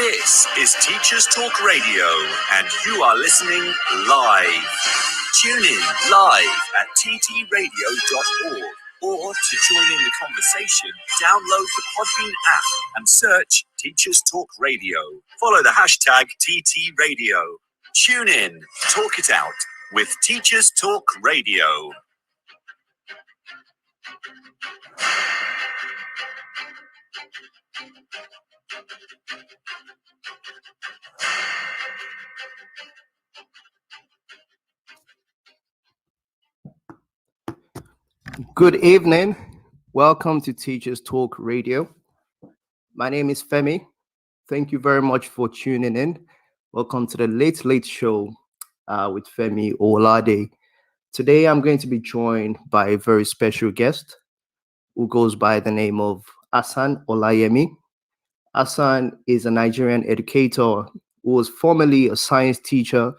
This is Teachers Talk Radio, and you are listening live. Tune in live at ttradio.org, or to join in the conversation, download the Podbean app and search Teachers Talk Radio. Follow the hashtag TTRadio. Tune in, talk it out with Teachers Talk Radio. Good evening. Welcome to Teachers Talk Radio. My name is Femi. Thank you very much for tuning in. Welcome to the Late Show with Femi Olade. Today I'm going to be joined by a very special guest who goes by the name of Hassan Olayemi. Hassan is a Nigerian educator who was formerly a science teacher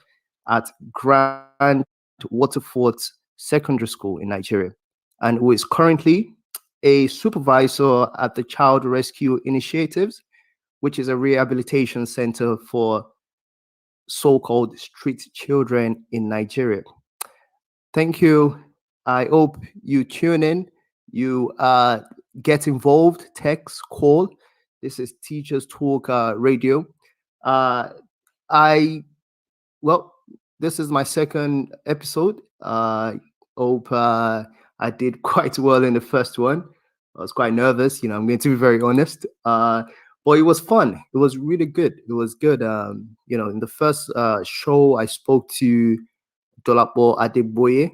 at Grand Waterford Secondary School in Nigeria, and who is currently a supervisor at the Child Rescue Initiatives, which is a rehabilitation center for so-called street children in Nigeria. Thank you. I hope you tune in, you get involved, text, call. This is Teachers Talk Radio. This is my second episode. Hope I did quite well in the first one. I was quite nervous, I'm going to be very honest. But it was fun. It was really good. It was good. In the first show, I spoke to Dolapo Adeboye,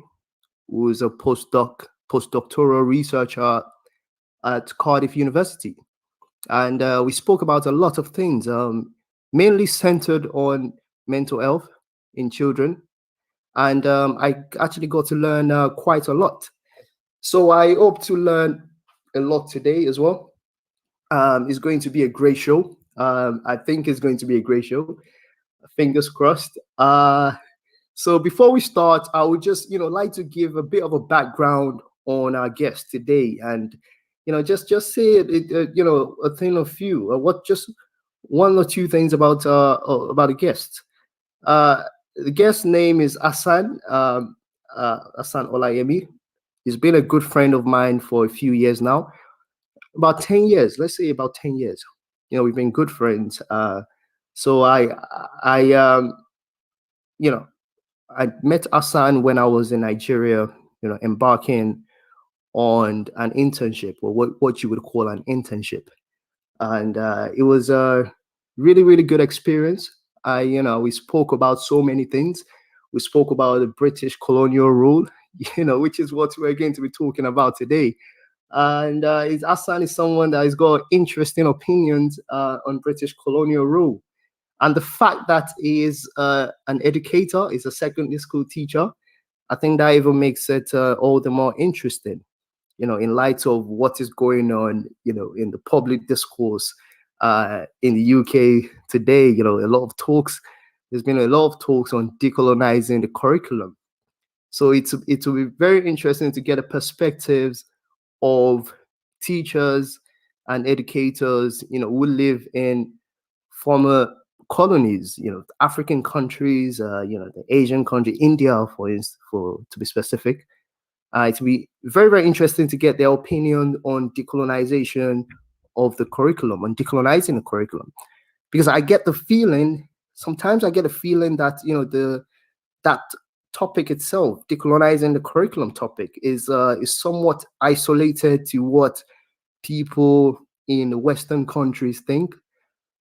who is a postdoctoral researcher at Cardiff University. And we spoke about a lot of things, mainly centered on mental health in children. And I actually got to learn quite a lot. So I hope to learn a lot today as well. It's going to be a great show. I think it's going to be a great show. Fingers crossed. So before we start, I would just, like to give a bit of a background on our guest today, and just say a thing or few, just one or two things about a guest. The guest's name is Hassan Olayemi. He's been a good friend of mine for a few years now, about 10 years. Let's say about 10 years. We've been good friends. So I met Hassan when I was in Nigeria, embarking on an internship, or what you would call an internship, and it was a really, really good experience. We spoke about so many things. We spoke about the British colonial rule, which is what we're going to be talking about today. And Hassan is someone that has got interesting opinions on British colonial rule. And the fact that he is an educator, is a secondary school teacher, I think that even makes it all the more interesting, in light of what is going on, in the public discourse in the UK today. A lot of talks. There's been a lot of talks on decolonizing the curriculum. So it will be very interesting to get the perspectives of teachers and educators, who live in former colonies, African countries, the Asian country, India, to be specific. It will be very, very interesting to get their opinion on decolonization of the curriculum, on decolonizing the curriculum, because sometimes I get a feeling that that topic itself, decolonizing the curriculum topic, is somewhat isolated to what people in Western countries think.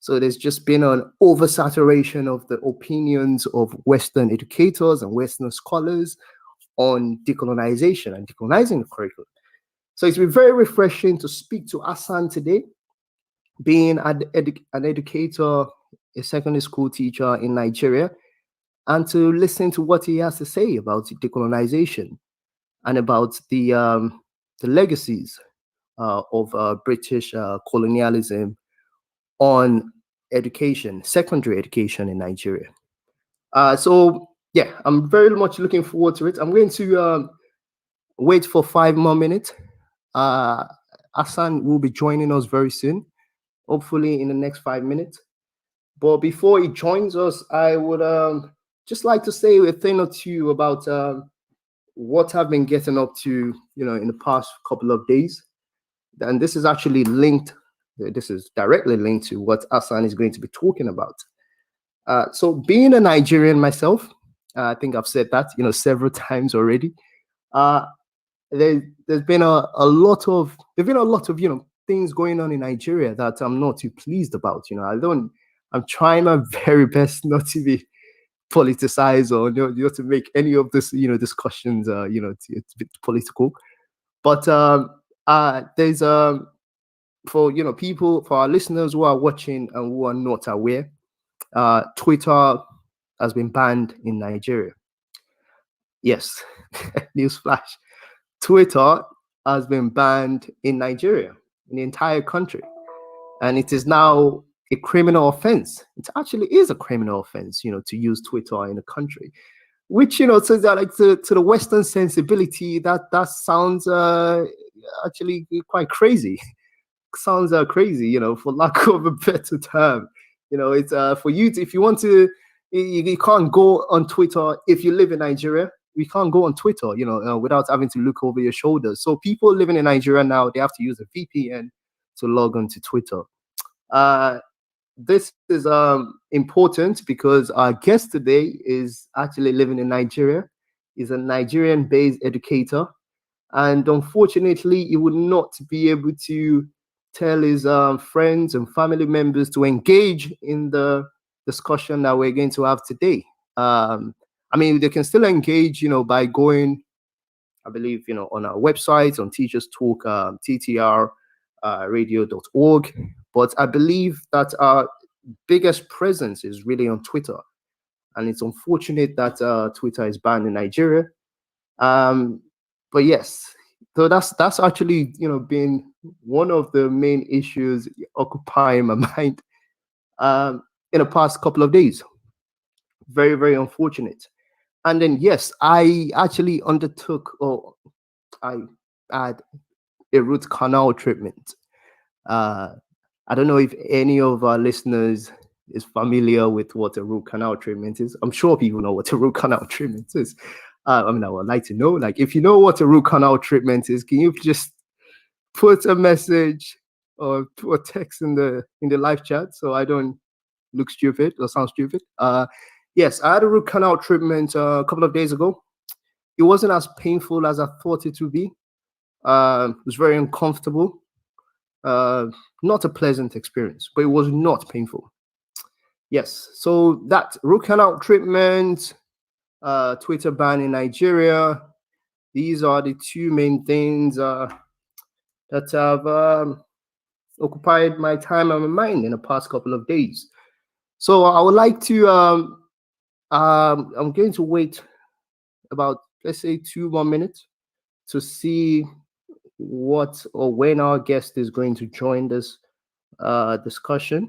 So there's just been an oversaturation of the opinions of Western educators and Western scholars on decolonization and decolonizing the curriculum. So it's been very refreshing to speak to Hassan today, being an educator, a secondary school teacher in Nigeria, and to listen to what he has to say about decolonization and about the legacies of British colonialism on education, secondary education in Nigeria. So yeah, I'm very much looking forward to it. I'm going to wait for 5 more minutes. Hassan will be joining us very soon, hopefully in the next 5 minutes. But before he joins us, I would just like to say a thing or two about what I've been getting up to, in the past couple of days. And this is actually linked. This is directly linked to what Hassan is going to be talking about. So, being a Nigerian myself, I think I've said that, several times already. Uh, there's been a lot of things going on in Nigeria that I'm not too pleased about. I'm trying my very best not to be politicized or to make any of this discussions it's a bit political. But there's for our listeners who are watching and who are not aware, Twitter has been banned in Nigeria. Yes, newsflash. Twitter has been banned in Nigeria, in the entire country. And it is now a criminal offense. It actually is a criminal offense, to use Twitter in a country, which, to the Western sensibility, that sounds actually quite crazy. Sounds crazy, for lack of a better term. It's for you if you want to, you can't go on Twitter if you live in Nigeria. We can't go on Twitter, without having to look over your shoulders. So people living in Nigeria now, they have to use a VPN to log on to Twitter. This is important because our guest today is actually living in Nigeria. He's a Nigerian-based educator, and unfortunately, he would not be able to tell his friends and family members to engage in the discussion that we're going to have today. They can still engage, by going, I believe, on our website, on Teachers Talk, TTR radio.org. But I believe that our biggest presence is really on Twitter. And it's unfortunate that Twitter is banned in Nigeria. But yes, so that's actually, been one of the main issues occupying my mind in the past couple of days. Very, very unfortunate. And then, yes, I actually I had a root canal treatment. I don't know if any of our listeners is familiar with what a root canal treatment is. I'm sure people know what a root canal treatment is. I would like to know, if you know what a root canal treatment is, can you just put a message or put a text in the live chat so I don't look stupid or sound stupid? Yes, I had a root canal treatment a couple of days ago. It wasn't as painful as I thought it would be. It was very uncomfortable. Not a pleasant experience, but it was not painful. Yes, so that root canal treatment, Twitter ban in Nigeria, these are the two main things that have occupied my time and my mind in the past couple of days. So I would like to, I'm going to wait about, let's say, 2 more minutes to see what or when our guest is going to join this discussion.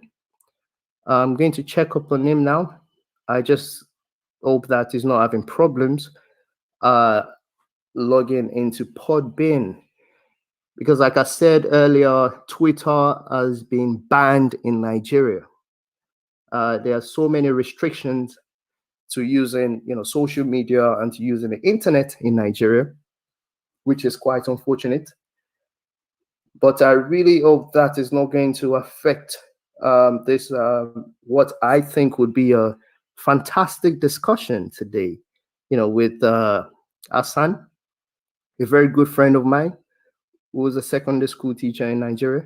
I'm going to check up on him now. I just hope that he's not having problems logging into Podbean, because like I said earlier, Twitter has been banned in Nigeria. There are so many restrictions to using social media and to using the internet in Nigeria, which is quite unfortunate. But I really hope that is not going to affect this what I think would be a fantastic discussion today, with Hassan, a very good friend of mine who was a secondary school teacher in Nigeria.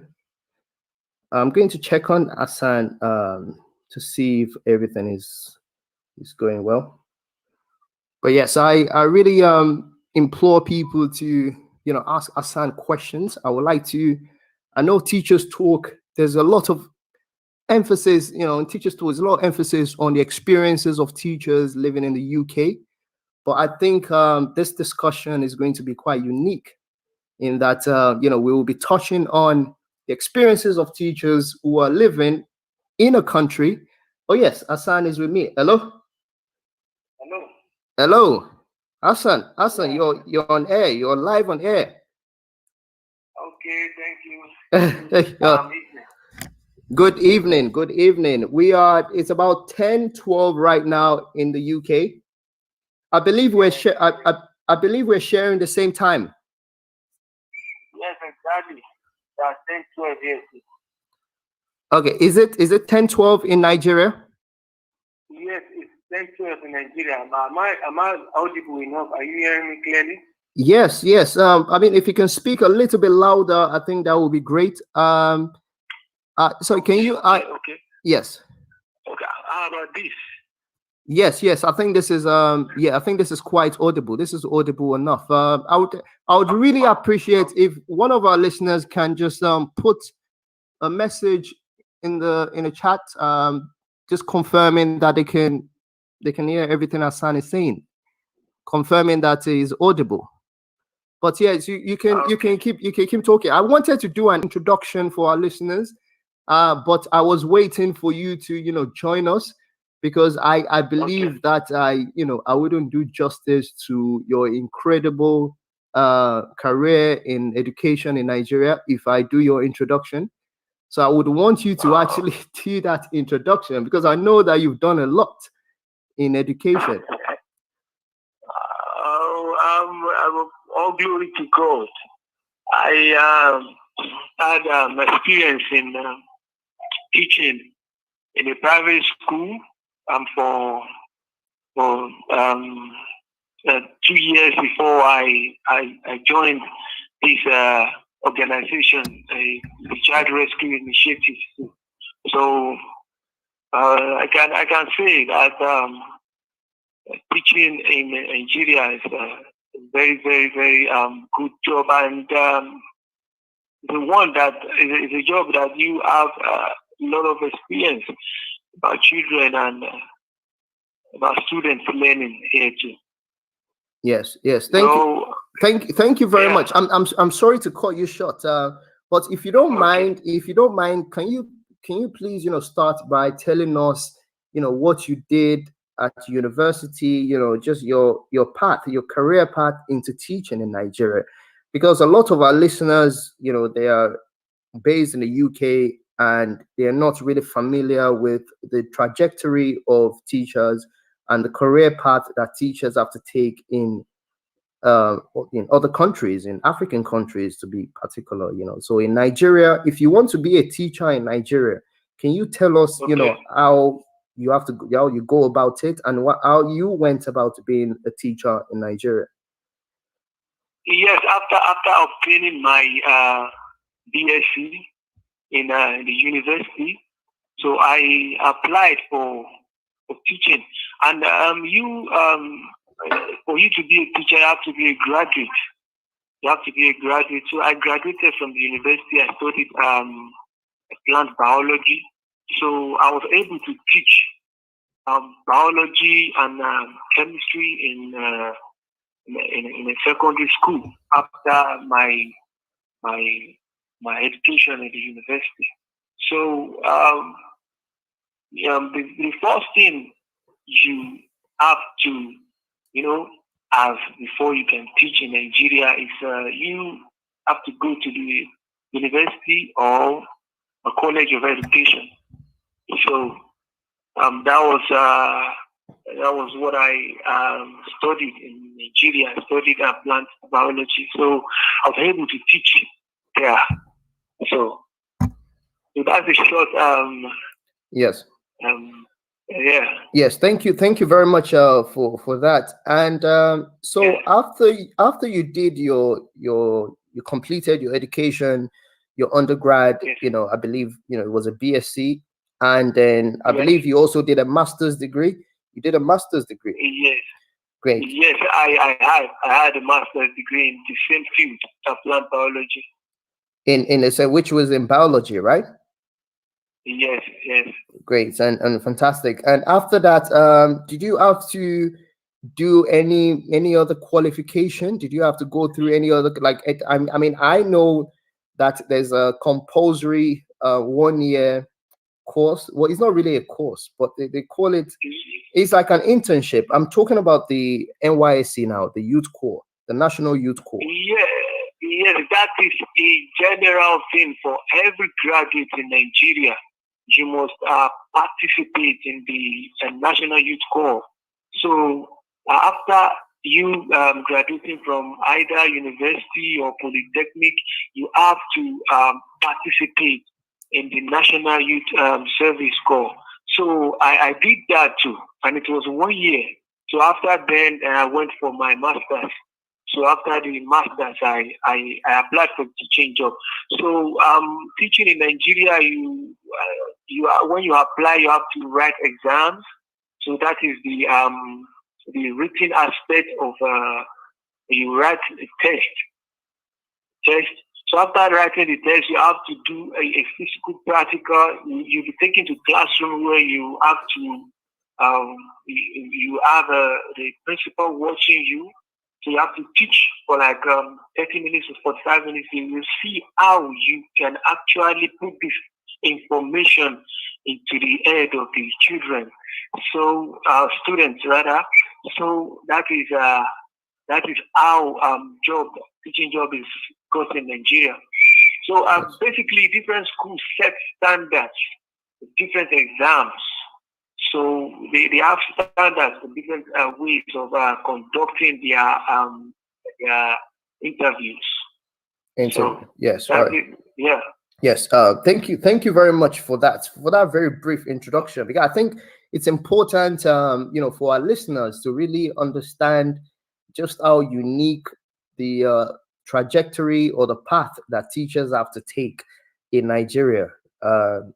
I'm going to check on Hassan to see if everything is going well. But yes, I really implore people to ask Hassan questions. I would like to. I know Teachers Talk, there's a lot of emphasis, in Teachers Talk, there's a lot of emphasis on the experiences of teachers living in the UK. But I think this discussion is going to be quite unique in that, we will be touching on the experiences of teachers who are living in a country. Oh, yes, Hassan is with me. Hello? Hello? Hassan, yeah. You're on air. You're live on air. Okay, thank you. Good evening. Good evening. It's about 10:12 right now in the UK. I believe I believe we're sharing the same time. Yes, exactly. That's 10, 12 years. Okay, is it 10:12 in Nigeria? Yes, it's 10, 12 in Nigeria. Am I audible enough? Are you hearing me clearly? Yes, yes. I mean, if you can speak a little bit louder, I think that would be great. So can you Okay. yes. Okay. How about this? Yes, yes. I think this is I think this is quite audible. This is audible enough. I would really appreciate if one of our listeners can just put a message in the chat, just confirming that they can hear everything Hassan is saying, confirming that it is audible. But yes, you can keep talking. I wanted to do an introduction for our listeners, but I was waiting for you to join us, because I believe that I wouldn't do justice to your incredible career in education in Nigeria if I do your introduction. So I would want you to actually do that introduction, because I know that you've done a lot in education. All glory to God. I had experience in teaching in a private school for 2 years before I joined this organization, the Child Rescue Initiative. So I can say that teaching in Nigeria is a very, very, very good job, and the one that is a job that you have a lot of experience about children and about students learning here too. Yes, yes. Thank you very much. I'm sorry to cut you short, but if you don't mind, can you please start by telling us what you did at university, just your path, your career path into teaching in Nigeria, because a lot of our listeners, they are based in the UK, and they're not really familiar with the trajectory of teachers and the career path that teachers have to take uh, in other countries, in African countries to be particular. So in Nigeria, if you want to be a teacher in Nigeria, can you tell us, how how you go about it, and how you went about being a teacher in Nigeria? Yes, after obtaining my BSc in the university, so I applied for teaching, and for you to be a teacher, you have to be a graduate. You have to be a graduate. So I graduated from the university. I studied plant biology. So I was able to teach biology and chemistry in a secondary school after my my education at the university. So the first thing you have to, have before you can teach in Nigeria is you have to go to the university or a college of education. So that was what I studied in Nigeria. I studied plant biology, so I was able to teach there. So, so that's a short Yes. yeah. Yes, thank you very much for that. And so Yeah. after you did you completed your education, your undergrad, Yes. I believe it was a BSc, and then I Yes. believe you also did a master's degree. You did a master's degree. Yes. Great. Yes, I had a master's degree in the same field of plant biology. Which was in biology, right? Yes, yes. Great and fantastic. And after that, did you have to do any other qualification? Did you have to go through any other, like I mean, I know that there's a compulsory 1 year course. Well, it's not really a course, but they call it, it's like an internship. I'm talking about the NYSC now, the Youth Corps, the National Youth Corps. Yeah, yes, that is a general thing for every graduate in Nigeria. you must participate in the National Youth Corps. So after you graduating from either university or polytechnic, you have to participate in the National Youth Service Corps. So I did that too, and it was 1 year. So after then, I went for my master's. So after the master's, I applied for teaching job. So teaching in Nigeria, when you apply, you have to write exams. So that is the written aspect of you write a test. So after writing the test, you have to do a physical practical. You'll be taken to classroom where you have to you have the principal watching you. So you have to teach for like 30 minutes or 45 minutes. You will see how you can actually put this information into the head of the children. So students rather. So that is how teaching job is got in Nigeria. So basically different schools set standards, different exams. So they have standards for different ways of conducting their interviews. Yes, yeah. Yes, thank you very much for that very brief introduction, because I think it's important for our listeners to really understand just how unique the trajectory or the path that teachers have to take in Nigeria,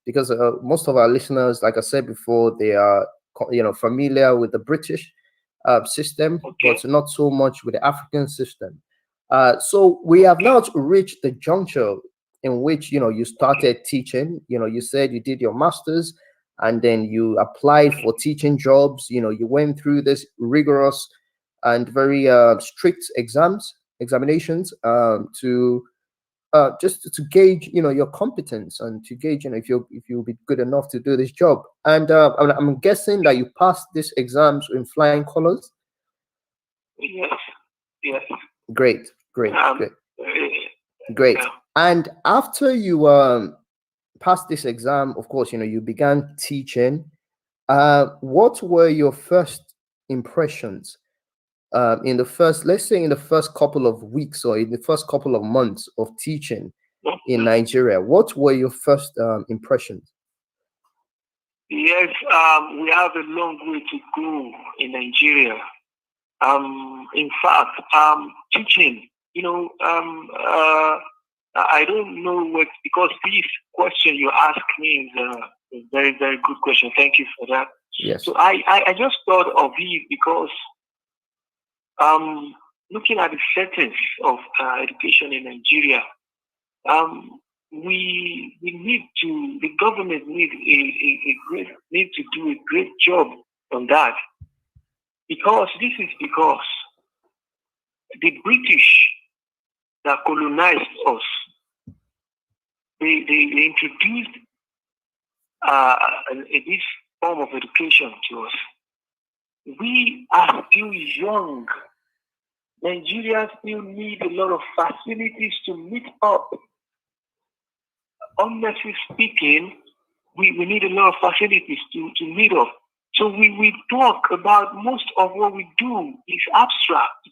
because most of our listeners, like I said before, they are familiar with the British system, but not so much with the African system. So we have now reached the juncture in which you started teaching. You said you did your master's and then you applied for teaching jobs. You went through this rigorous and very strict examinations to just to gauge your competence, and to gauge if you'll be good enough to do this job. And I'm guessing that you passed these exams in flying colors. Yes. Great. Yeah. And after you passed this exam, of course, you began teaching. What were your first impressions in the first couple of weeks or in the first couple of months of teaching in Nigeria? What were your first impressions? Yes, we have a long way to go in Nigeria. In fact, teaching, I don't know what, because this question you asked me is a very, very good question. Thank you for that. Yes. So I just thought of it because looking at the settings of education in Nigeria, the government need to do a great job on that, because the British that colonized us, they introduced this form of education to us. We are still young. Nigeria still need a lot of facilities to meet up. Honestly speaking, we need a lot of facilities to meet up. So we talk about, most of what we do is abstract.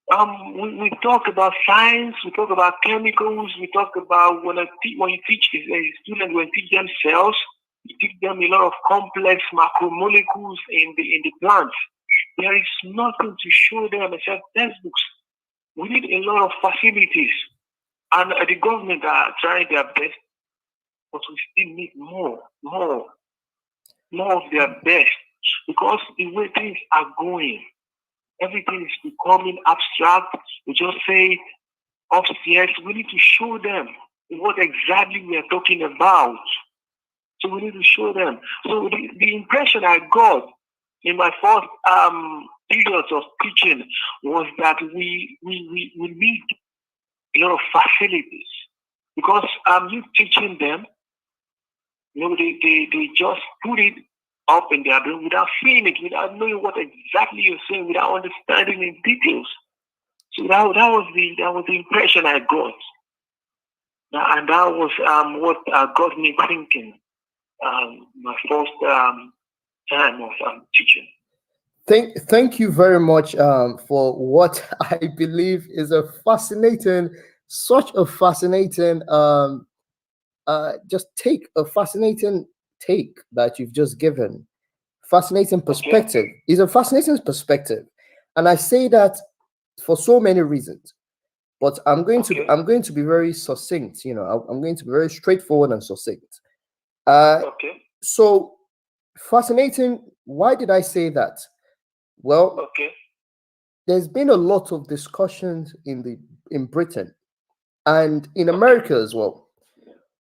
We talk about science, we talk about chemicals, we talk about when you teach a student, when you teach them cells, you teach them a lot of complex macromolecules in the plants. There is nothing to show them except textbooks. We need a lot of facilities, and the government are trying their best, but we still need more of their best, because the way things are going, everything is becoming abstract. We just say upstairs. We need to show them what exactly we are talking about. So we need to show them. So the impression I got in my first periods of teaching was that we need a lot of facilities, because you teaching them, they just put it up in their brain without feeling it, without knowing what exactly you're saying, without understanding in details. So that was the impression I got, and that was what got me thinking. my first time of teaching. Thank you very much for what I believe is a fascinating, such a fascinating fascinating take that you've just given. Fascinating Okay. perspective. Is a fascinating perspective, and I say that for so many reasons. But Okay. I'm going to be very succinct. I'm going to be very straightforward and succinct. Uh, Okay. so fascinating. Why did I say that? Well, Okay. there's been a lot of discussions in Britain and in Okay. America as well.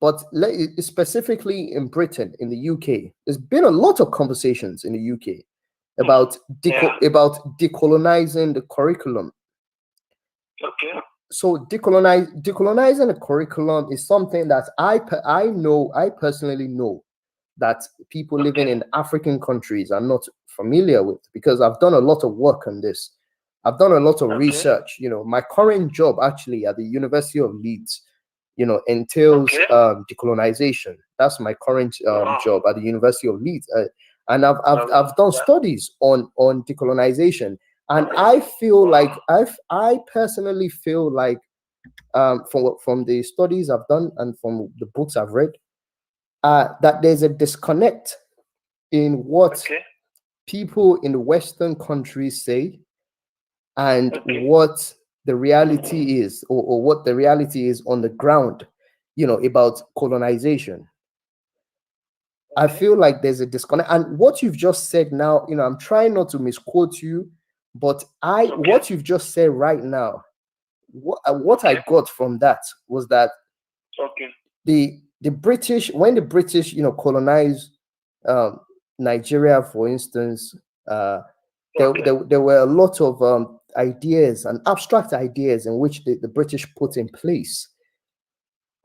But specifically in Britain, in the UK, there's been a lot of conversations in the UK about Yeah. about decolonizing the curriculum. Okay. So decolonizing the curriculum is something that I personally know that people living Okay. in African countries are not familiar with, because I've done a lot of work on this. I've done a lot of Okay. research. My current job actually at the University of Leeds, entails Okay. decolonization. That's my current Wow. job at the University of Leeds, and I've done Yeah. studies on decolonization, and I feel like Wow. I personally feel like, from the studies I've done and from the books I've read, that there's a disconnect in what Okay. people in the Western countries say and Okay. what the reality is, or what the reality is on the ground, about colonization. I Okay. feel like there's a disconnect. And what you've just said now, I'm trying not to misquote you, but Okay. what you've just said right now, what I Okay. got from that was that Okay. the British, when the British, colonized um, Nigeria, for instance, Okay. there were a lot of ideas and abstract ideas in which the British put in place,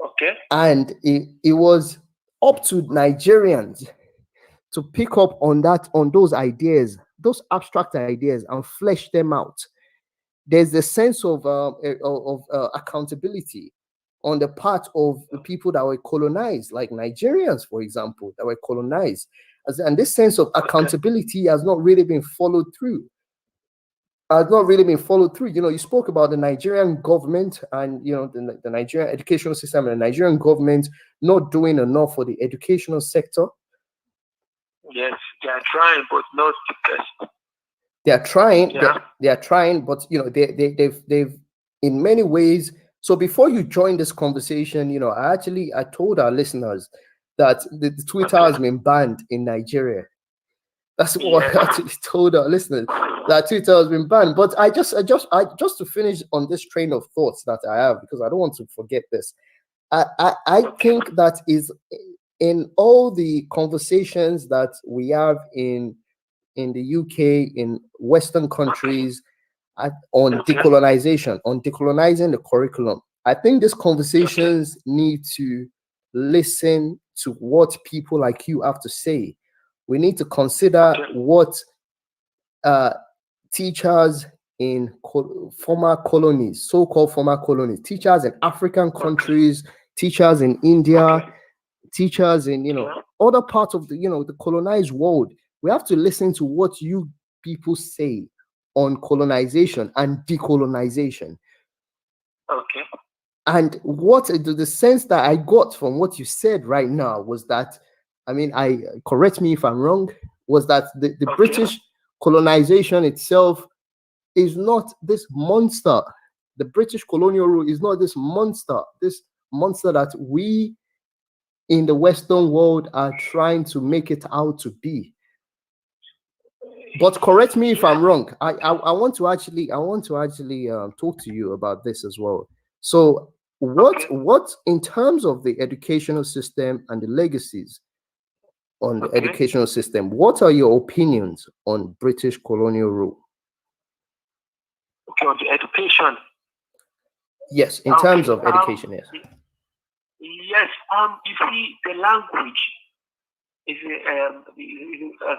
Okay. and it was up to Nigerians to pick up on those ideas, those abstract ideas, and flesh them out. There's a sense of accountability on the part of the people that were colonized, like Nigerians, for example, that were colonized. And this sense of Okay. accountability has not really been followed through. You spoke about the Nigerian government and the Nigerian educational system and the Nigerian government not doing enough for the educational sector. Yes, they are trying, but not the best. They are trying. Yeah. They are trying, but they've in many ways. So before you join this conversation, I told our listeners that the Twitter Okay. has been banned in Nigeria. That's what Yes. I actually told our listeners, that Twitter has been banned. But I just to finish on this train of thoughts that I have, because I don't want to forget this. I Okay. think that is in all the conversations that we have in the UK, in Western countries, on Okay. decolonization, on decolonizing the curriculum. I think these Okay. conversations need to listen to what people like you have to say. We need to consider Okay. what uh, teachers in former colonies, so-called former colonies, teachers in African Okay. countries, teachers in India, Okay. teachers in Yeah. other parts of the colonized world. We have to listen to what you people say on colonization and decolonization. Okay. And what the sense that I got from what you said right now was that, I mean, I correct me if I'm wrong, was that the Okay. British colonization itself is not this monster. The British colonial rule is not this monster that we in the Western world are trying to make it out to be. But correct me if Yeah. I'm wrong. I want to actually talk to you about this as well. So Okay. what in terms of the educational system and the legacies on the Okay. educational system, what are your opinions on British colonial rule? Okay. On the education. Yes, in Okay. terms of education, yes. Yes. You see, the language is.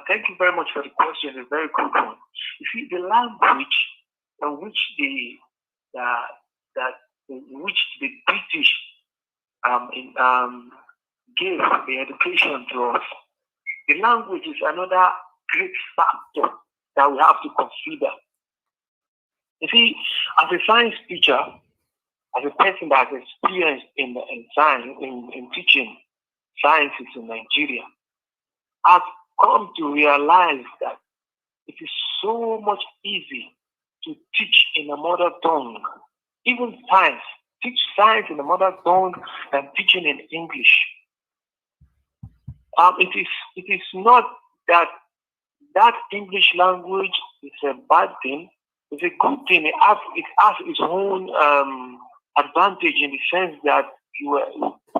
Thank you very much for the question. It's a very good one. You see, the language in which that in which the British in gave the education to us. The language is another great factor that we have to consider. You see, as a science teacher, as a person that has experienced in science, in teaching sciences in Nigeria, I've come to realize that it is so much easy to teach in a mother tongue. Even science, teach science in a mother tongue than teaching in English. It is not that English language is a bad thing. It's a good thing. It has its own advantage in the sense that you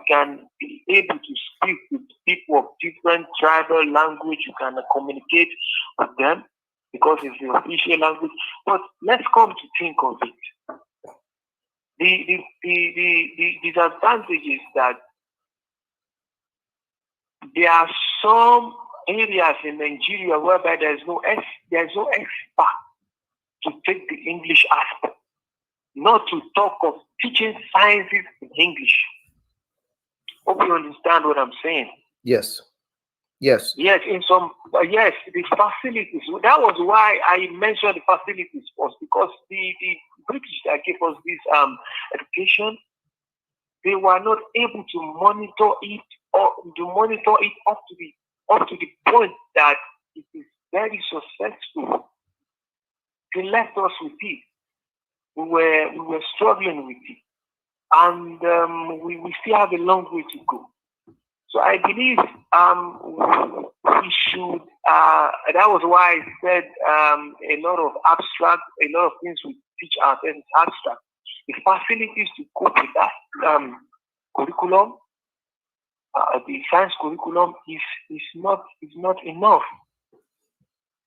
can be able to speak with people of different tribal language. You can communicate with them because it's the official language. But let's come to think of it. The disadvantage is that there are some areas in Nigeria whereby there's no expert to take the English aspect, not to talk of teaching sciences in English. Hope you understand what I'm saying. Yes. Yes, in some the facilities. That was why I mentioned the facilities first, because the British that gave us this education, they were not able to monitor it up to the point that it is very successful. They left us with it. We were struggling with it, and we still have a long way to go. So I believe we should. That was why I said a lot of things we teach ourselves is abstract. The facilities to cope with that curriculum, the science curriculum, is not enough,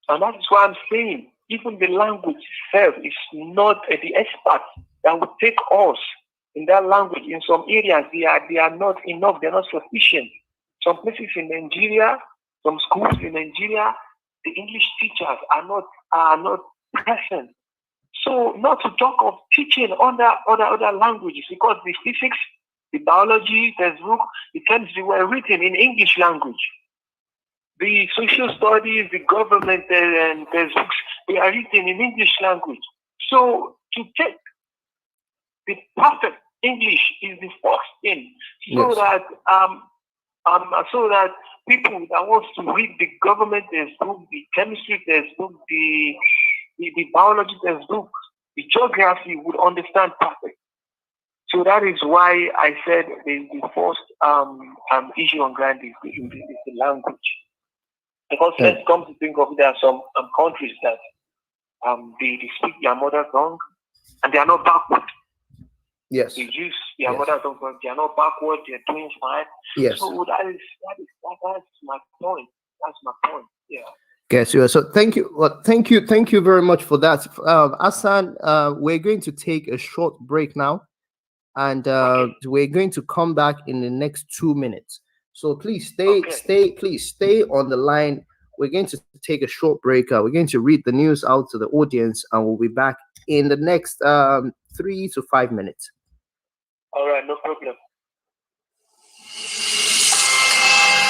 and that is why I'm saying even the language itself is not the experts that will take us in that language. In some areas, they are not enough. They are not sufficient. Some places in Nigeria, some schools in Nigeria, the English teachers are not present. So, not to talk of teaching other languages, because the physics, the biology textbook, the chemistry were written in English language. The social studies, the government textbooks, they are written in English language. So, to take the perfect English is the first thing, so that people that want to read the government textbook, the chemistry textbook, the biology textbook, the geography would understand perfect. So that is why I said the first issue on ground is the language. Because let's come to think of it, there are some countries that they speak their mother tongue and they are not backward. Yes. They use their mother tongue, but they are not backward. They are doing fine. Yes. So that's my point. That's my point. Yeah. Yes, you. So thank you. Well, thank you very much for that, Hassan. We're going to take a short break now, and we're going to come back in the next 2 minutes. So please stay on the line. We're going to take a short break. We're going to read the news out to the audience, and we'll be back in the next 3 to 5 minutes. All right, no problem.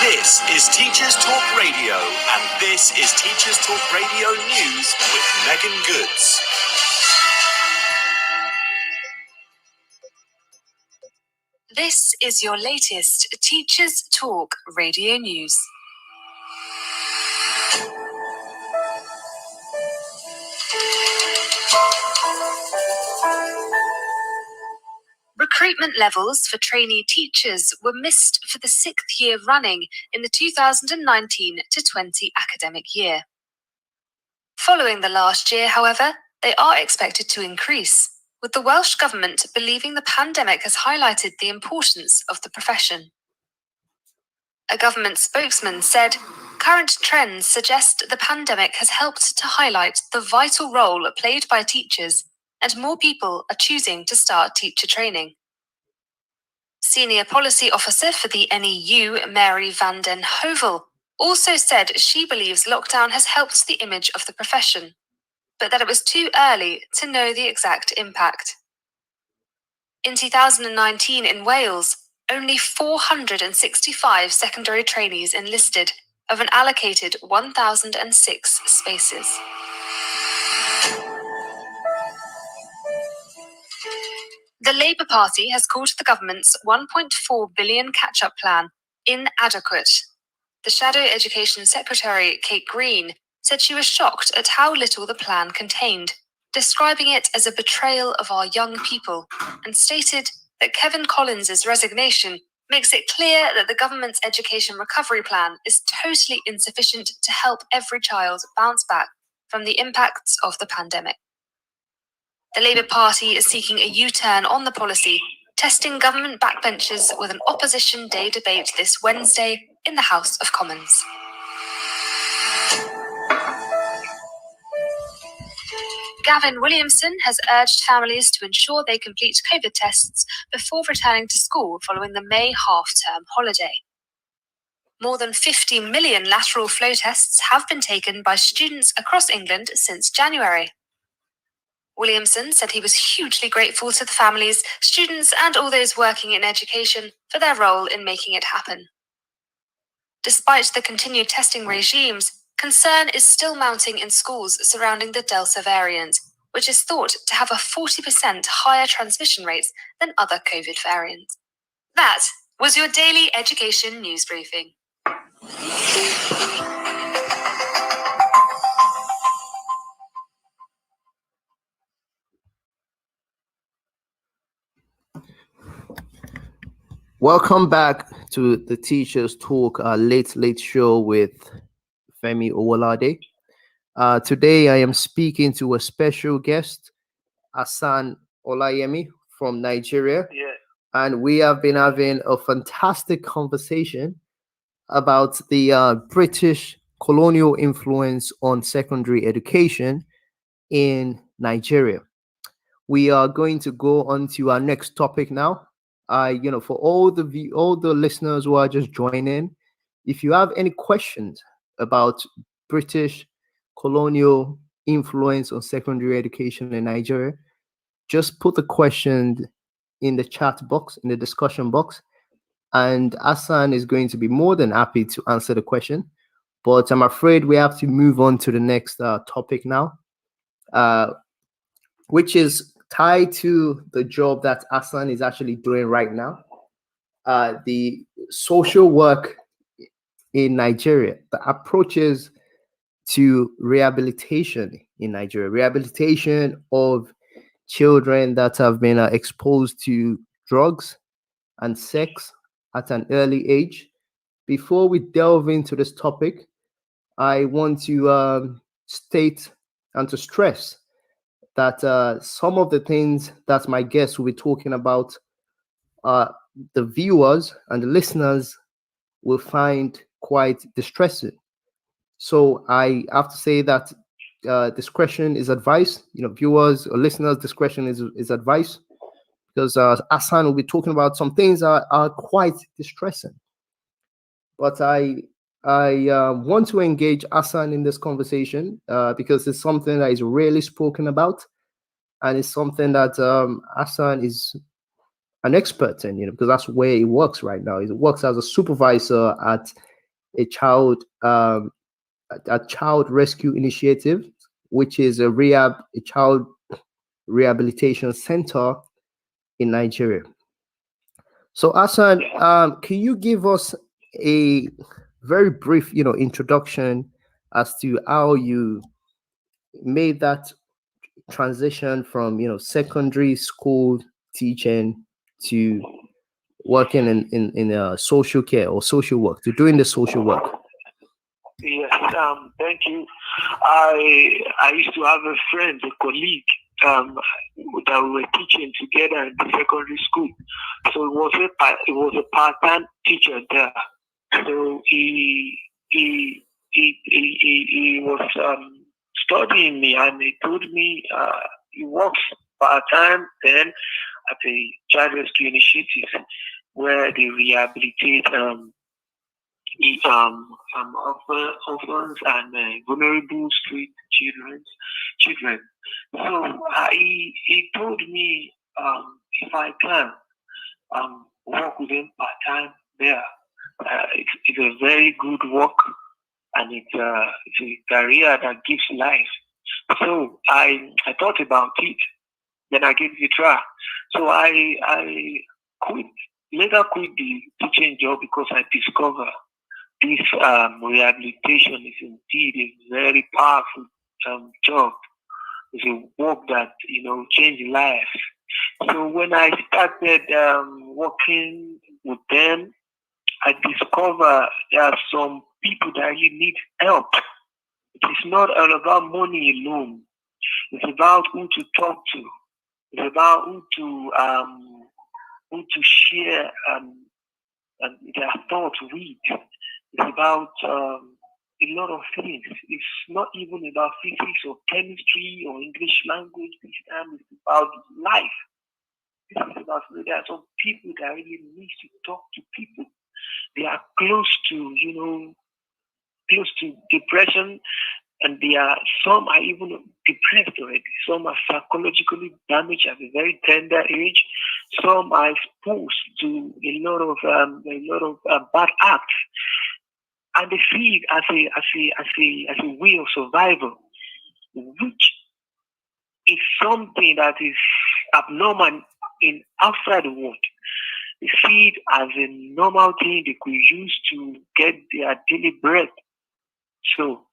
This is Teachers Talk Radio, and this is Teachers Talk Radio News with Megan Goods. This is your latest Teachers Talk Radio News. Recruitment levels for trainee teachers were missed for the 6th year running in the 2019-20 academic year. Following the last year, however, they are expected to increase, with the Welsh Government believing the pandemic has highlighted the importance of the profession. A government spokesman said, "Current trends suggest the pandemic has helped to highlight the vital role played by teachers, and more people are choosing to start teacher training." Senior Policy Officer for the NEU, Mary van den Hovel, also said she believes lockdown has helped the image of the profession, but that it was too early to know the exact impact. In 2019 in Wales, only 465 secondary trainees enlisted of an allocated 1,006 spaces. The Labour Party has called the government's £1.4 billion catch-up plan inadequate. The Shadow Education Secretary, Kate Green, said she was shocked at how little the plan contained, describing it as a betrayal of our young people, and stated that Kevin Collins's resignation makes it clear that the government's education recovery plan is totally insufficient to help every child bounce back from the impacts of the pandemic. The Labour Party is seeking a U-turn on the policy, testing government backbenchers with an opposition day debate this Wednesday in the House of Commons. Gavin Williamson has urged families to ensure they complete COVID tests before returning to school following the May half-term holiday. More than 50 million lateral flow tests have been taken by students across England since January. Williamson said he was hugely grateful to the families, students, and all those working in education for their role in making it happen. Despite the continued testing regimes, concern is still mounting in schools surrounding the Delta variant, which is thought to have a 40% higher transmission rates than other COVID variants. That was your daily education news briefing. Welcome back to the Teachers Talk late show with Femi Owolade. Today I am speaking to a special guest, Hassan Olayemi from Nigeria. Yeah. And we have been having a fantastic conversation about the British colonial influence on secondary education in Nigeria. We are going to go on to our next topic now. For all the listeners who are just joining, if you have any questions about British colonial influence on secondary education in Nigeria, just put the question in the chat box, in the discussion box, and Hassan is going to be more than happy to answer the question. But I'm afraid we have to move on to the next topic now, which is tied to the job that Hassan is actually doing right now, the social work in Nigeria, the approaches to rehabilitation in Nigeria, rehabilitation of children that have been exposed to drugs and sex at an early age. Before we delve into this topic, I want to state and to stress that some of the things that my guests will be talking about, the viewers and the listeners will find quite distressing. So I have to say that discretion is advised. Viewers or listeners, discretion is advised, because Hassan will be talking about some things that are quite distressing. But I want to engage Hassan in this conversation because it's something that is rarely spoken about, and it's something that Hassan is an expert in, because that's where he works right now. He works as a supervisor at a child rescue initiative, which is a child rehabilitation center in Nigeria. So Hassan, can you give us a very brief, introduction as to how you made that transition from, secondary school teaching to working in social care or social work, to doing the social work? Yes, thank you. I used to have a friend, a colleague, that we were teaching together in the secondary school. So it was a part-time teacher there. So he was studying me, and he told me he works part-time then at a child rescue initiative where they rehabilitate orphans and vulnerable street children. So he told me if I can work with them part-time there. It's a very good work, and it's a career that gives life. So I thought about it, then I gave it a try. So I quit, later quit the teaching job because I discovered this rehabilitation is indeed a very powerful job. It's a work that changed lives. So when I started working with them, I discovered there are some people that really need help. It is not all about money alone. It's about who to talk to. It's about who to share their thoughts with. It's about a lot of things. It's not even about physics or chemistry or English language. This time it's about life. This is about there are some people that really need to talk to people. They are close to depression, and some are even depressed already. Some are psychologically damaged at a very tender age. Some are exposed to a lot of bad acts, and they see it as a way of survival, which is something that is abnormal in outside the world. They see it as a normal thing they could use to get their daily bread. So,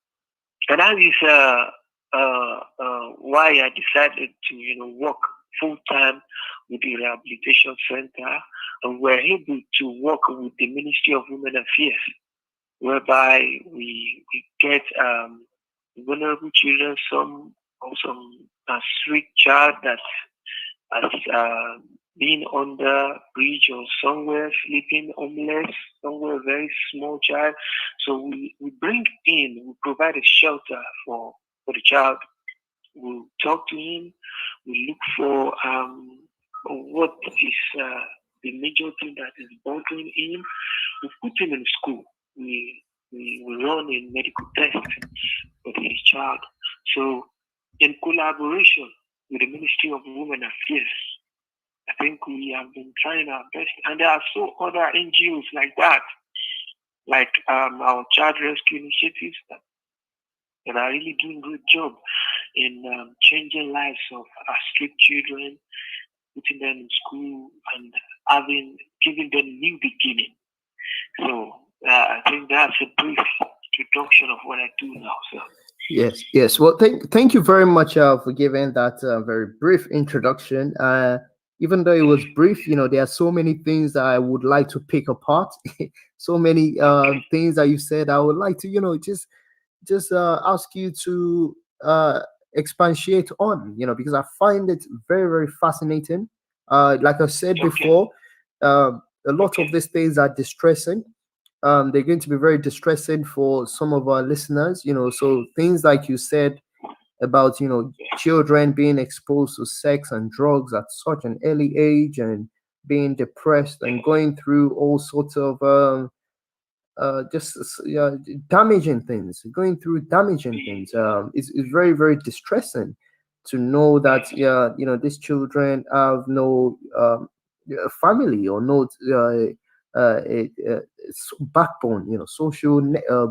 and that is why I decided to work full time with the rehabilitation center, and we're able to work with the Ministry of Women Affairs, whereby we get vulnerable children, some street child that has been on the bridge or somewhere, sleeping homeless, somewhere, a very small child. So we provide a shelter for the child. We'll talk to him. We look for what is the major thing that is bothering him. We put him in school. We run a medical test for the child. So in collaboration with the Ministry of Women Affairs, I think we have been trying our best, and there are so other NGOs like that, like our child rescue initiatives that are really doing a good job in changing lives of our street children, putting them in school, and giving them new beginning. So I think that's a brief introduction of what I do now, sir. Yes. Well, thank you very much for giving that very brief introduction. Even though it was brief, there are so many things that I would like to pick apart. So many things that you said. I would like to, just ask you to expatiate on, because I find it very, very fascinating. Like I said before, a lot of these things are distressing. They're going to be very distressing for some of our listeners, so things like you said about children being exposed to sex and drugs at such an early age and being depressed and going through all sorts of damaging things, it's very, very distressing to know that these children have no family or no backbone, social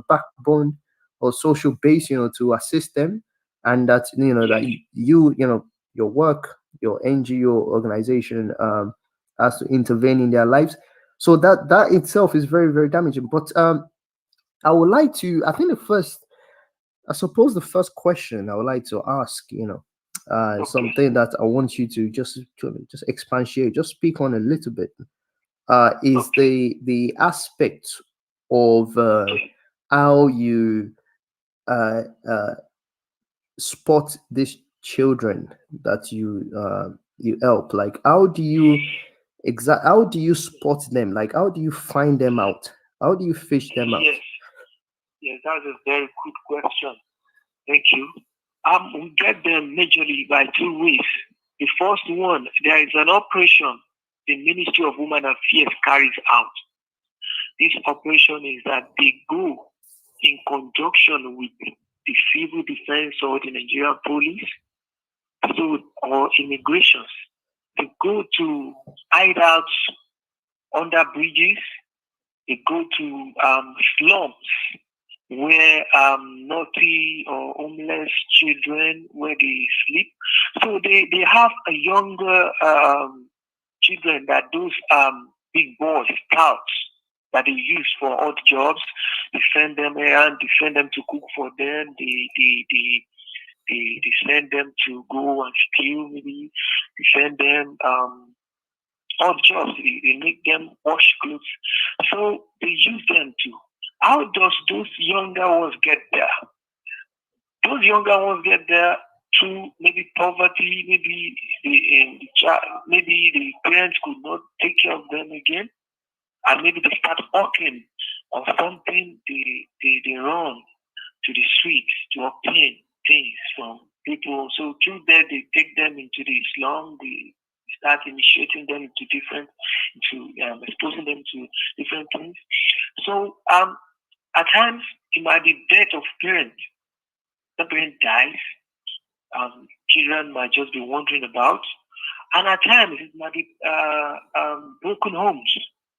backbone or social base, to assist them, and that that your work, your NGO organization has to intervene in their lives. So that itself is very, very damaging. But I would like to, I suppose the first question I would like to ask, something that I want you to just expatiate, just speak on a little bit, is the aspect of how you spot these children that you help. Like, how do you spot them? Like, how do you find them out? How do you fish them out? Yes, that's a very good question. Thank you. We get them majorly by two ways. The first one, there is an operation the Ministry of Women Affairs carries out. This operation is that they go in conjunction with the civil defense or the Nigerian police, or immigrations. They go to hideouts under bridges. They go to slums where naughty or homeless children where they sleep. So they have a younger children that those big boys, scouts, that they use for odd jobs. They send them around, they send them to cook for them, they send them to go and steal maybe, they send them odd jobs, they make them wash clothes. So they use them too. How does those younger ones get there? Those younger ones get there through maybe poverty, maybe maybe the parents could not take care of them again, and maybe they start working on something they run to the streets to obtain things from people. So through that they take them into the slum, they start initiating them exposing them to different things. So at times it might be death of parents. The parent dies, children might just be wandering about, and at times it might be broken homes.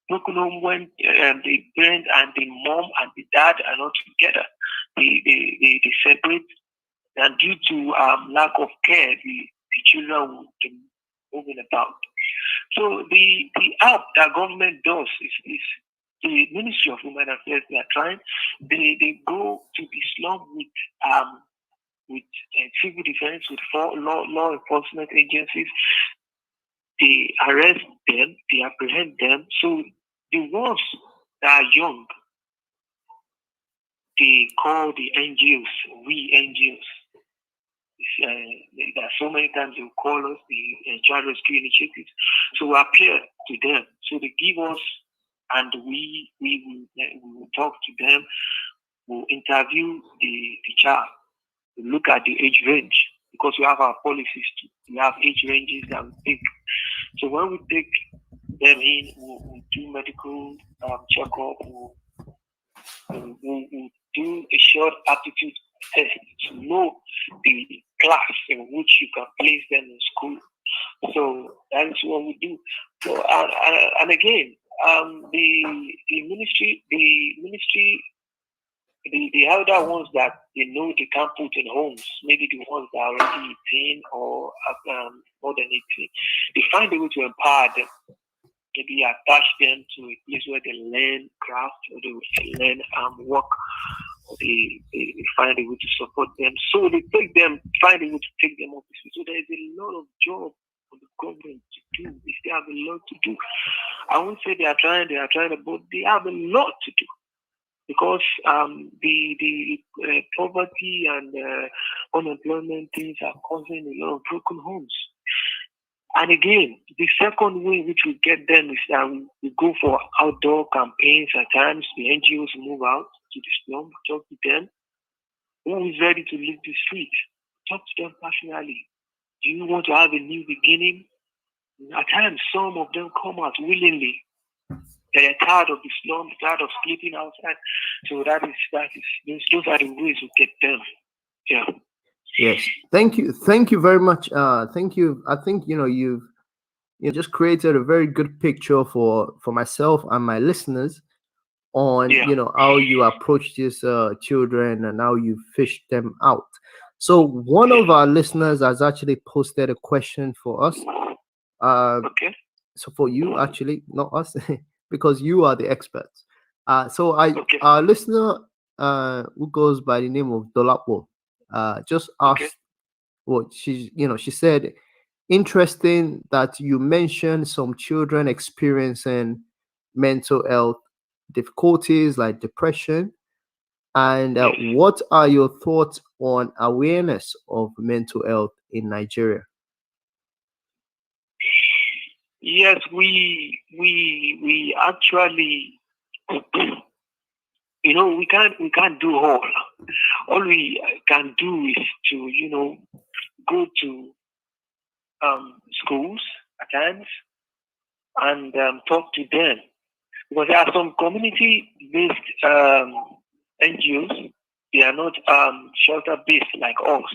Broken home when the parent and the mom and the dad are not together. They separate, and due to lack of care, the children will be moving about. So the help that government does is the Ministry of Human Affairs. They are trying. They go to the slum with civil defense, with law enforcement agencies. They arrest them, they apprehend them. So the ones that are young, they call the NGOs, we NGOs. There are so many times they will call us, the child rescue initiatives. So we appear to them. So they give us, and we will talk to them. We'll interview the child. We look at the age range, because we have our policies too. We have age ranges that we take. So when we take them in, we'll do medical checkup. We'll do a short aptitude test to know the class in which you can place them in school. So that's what we do. So and again, the ministry, the elder ones that they know they can't put in homes, maybe the ones that are already 18 or more than 18, they find a way to empower them. Maybe attach them to a place where they learn craft, or they learn work, or they find a way to support them. So they find a way to take them off the street. So there is a lot of job for the government to do. They still have a lot to do. I won't say they are trying, but they have a lot to do. Because the poverty and unemployment things are causing a lot of broken homes. And again, the second way which we get them is that we go for outdoor campaigns. At times, the NGOs move out to the slum, talk to them. Who is ready to leave the street? Talk to them passionately. Do you want to have a new beginning? At times, some of them come out willingly. They're tired of the slum, tired of sleeping outside. So those are the ways we get them. Yeah. Yes. Thank you very much. Thank you. I think you've just created a very good picture for myself and my listeners on how you approach these children and how you fish them out. So one of our listeners has actually posted a question for us. Okay. So for you, actually, not us, because you are the experts. Our listener who goes by the name of Dolapo just asked what she said, interesting that you mentioned some children experiencing mental health difficulties like depression, and what are your thoughts on awareness of mental health in Nigeria? Yes, we actually, we can't do all. All we can do is to go to schools at times and talk to them, because there are some community-based NGOs. They are not shelter-based like us.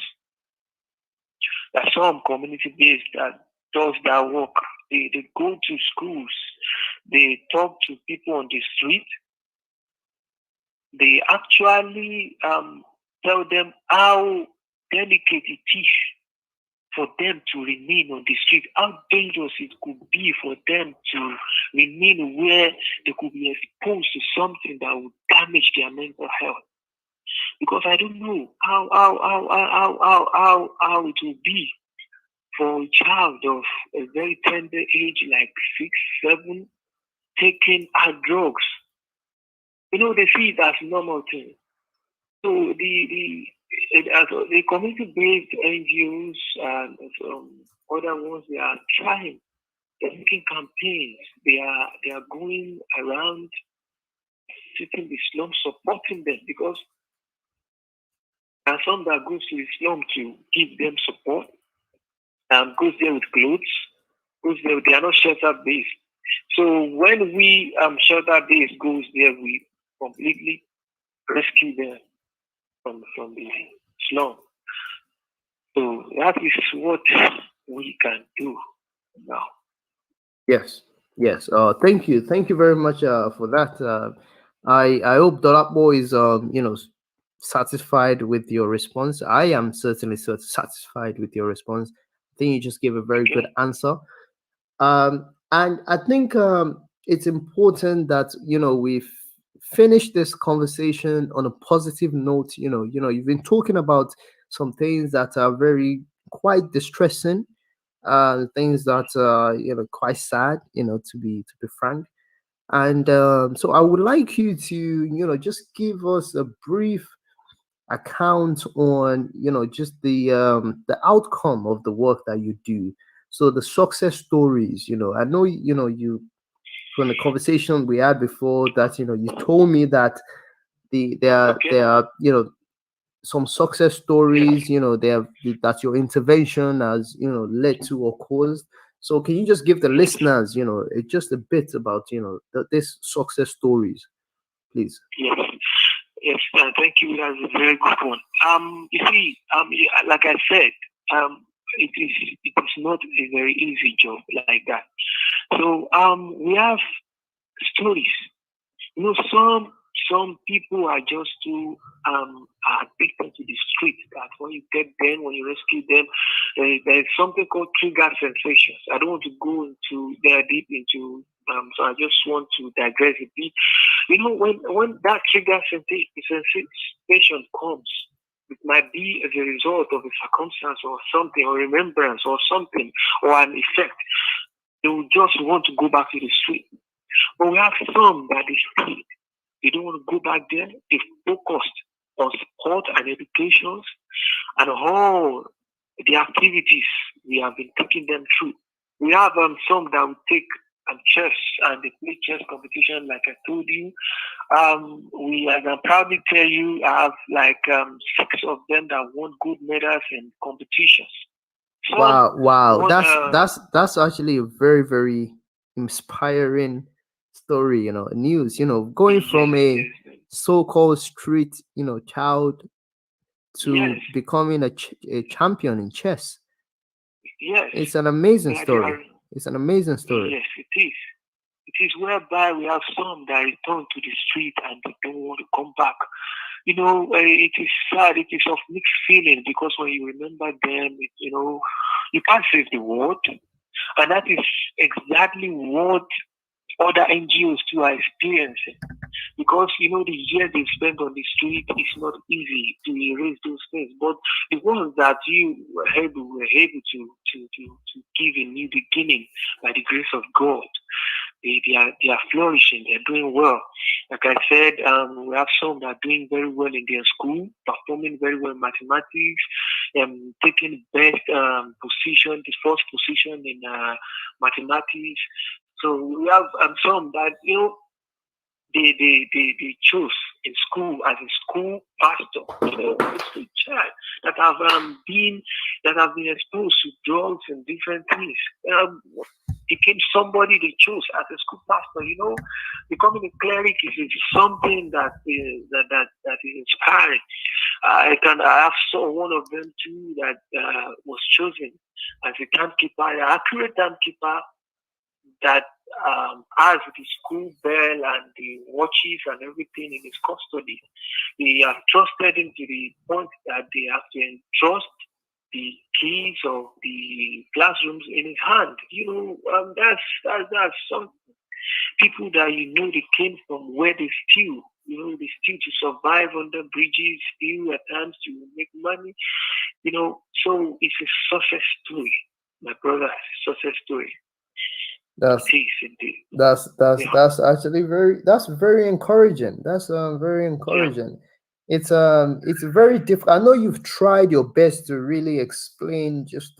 There are some community-based that does that work. They go to schools. They talk to people on the street. They actually tell them how delicate it is for them to remain on the street, how dangerous it could be for them to remain where they could be exposed to something that would damage their mental health. Because I don't know how it will be for a child of a very tender age, like 6, 7, taking hard drugs. They see it as a normal thing. So the community-based NGOs and some other ones, they are trying. They're making campaigns. They are going around sitting the slum, supporting them, because there are some that goes to the slum to give them support, goes there with clothes, goes there. They are not shelter-based. So when we shelter-based goes there, we completely rescue them from the slum. So that is what we can do now. Yes, yes. Thank you very much for that. I hope Dolakbo is satisfied with your response. I am certainly satisfied with your response. I think you just gave a very good answer. And I think it's important that we've finished this conversation on a positive note. You've been talking about some things that are very quite distressing, things that quite sad, to be frank. And so I would like you to just give us a brief account on just the outcome of the work that you do. So the success stories. I know you, from the conversation we had before, that you told me that there are some success stories, that your intervention has led to or caused. So can you just give the listeners just a bit about this success stories, please? Yes, thank you. That's a very good one. You see, like I said, it is not a very easy job like that. So we have stories. Some people are just too addicted to the street, that when you get them, when you rescue them, there's something called trigger sensations. I don't want to go into there deep into so I just want to digress a bit. When that trigger sensation comes, it might be as a result of a circumstance or something, or remembrance or something, or an effect. They will just want to go back to the street. But we have some that is stayed. They don't want to go back there. They focused on sport and education and all the activities we have been taking them through. We have some that will take chess, and they play chess competition, like I told you. I can proudly tell you, I have like 6 of them that won gold medals in competitions. Wow! That's actually a very, very inspiring story. News. Going from a so-called street, child to becoming a champion in chess. Yes, it's an amazing story. It's an amazing story. Yes, it is. It is whereby we have some that return to the street and they don't want to come back. It is sad. It is of mixed feeling, because when you remember them, you can't save the world. And that is exactly what other NGOs too are experiencing. Because, the year they spend on the street is not easy to erase those things. But the ones that you were able to give a new beginning by the grace of God, they are flourishing, they're doing well. Like I said, we have some that are doing very well in their school, performing very well in mathematics, taking best position, the first position in mathematics. So we have some that they chose in school as a school pastor, a child that have been exposed to drugs and different things. Became somebody they chose as a school pastor. Becoming a cleric is something that is inspiring. I have saw one of them too that was chosen as a timekeeper, an accurate timekeeper, that has the school bell and the watches and everything in his custody. They have trusted him to the point that they have to entrust the keys of the classrooms in his hand. That's some people that they came from where they steal. They steal to survive under bridges, steal at times to make money. So it's a success story, my brother. Success story. That's it is indeed. that's actually very encouraging. That's very encouraging. It's very difficult. I know you've tried your best to really explain just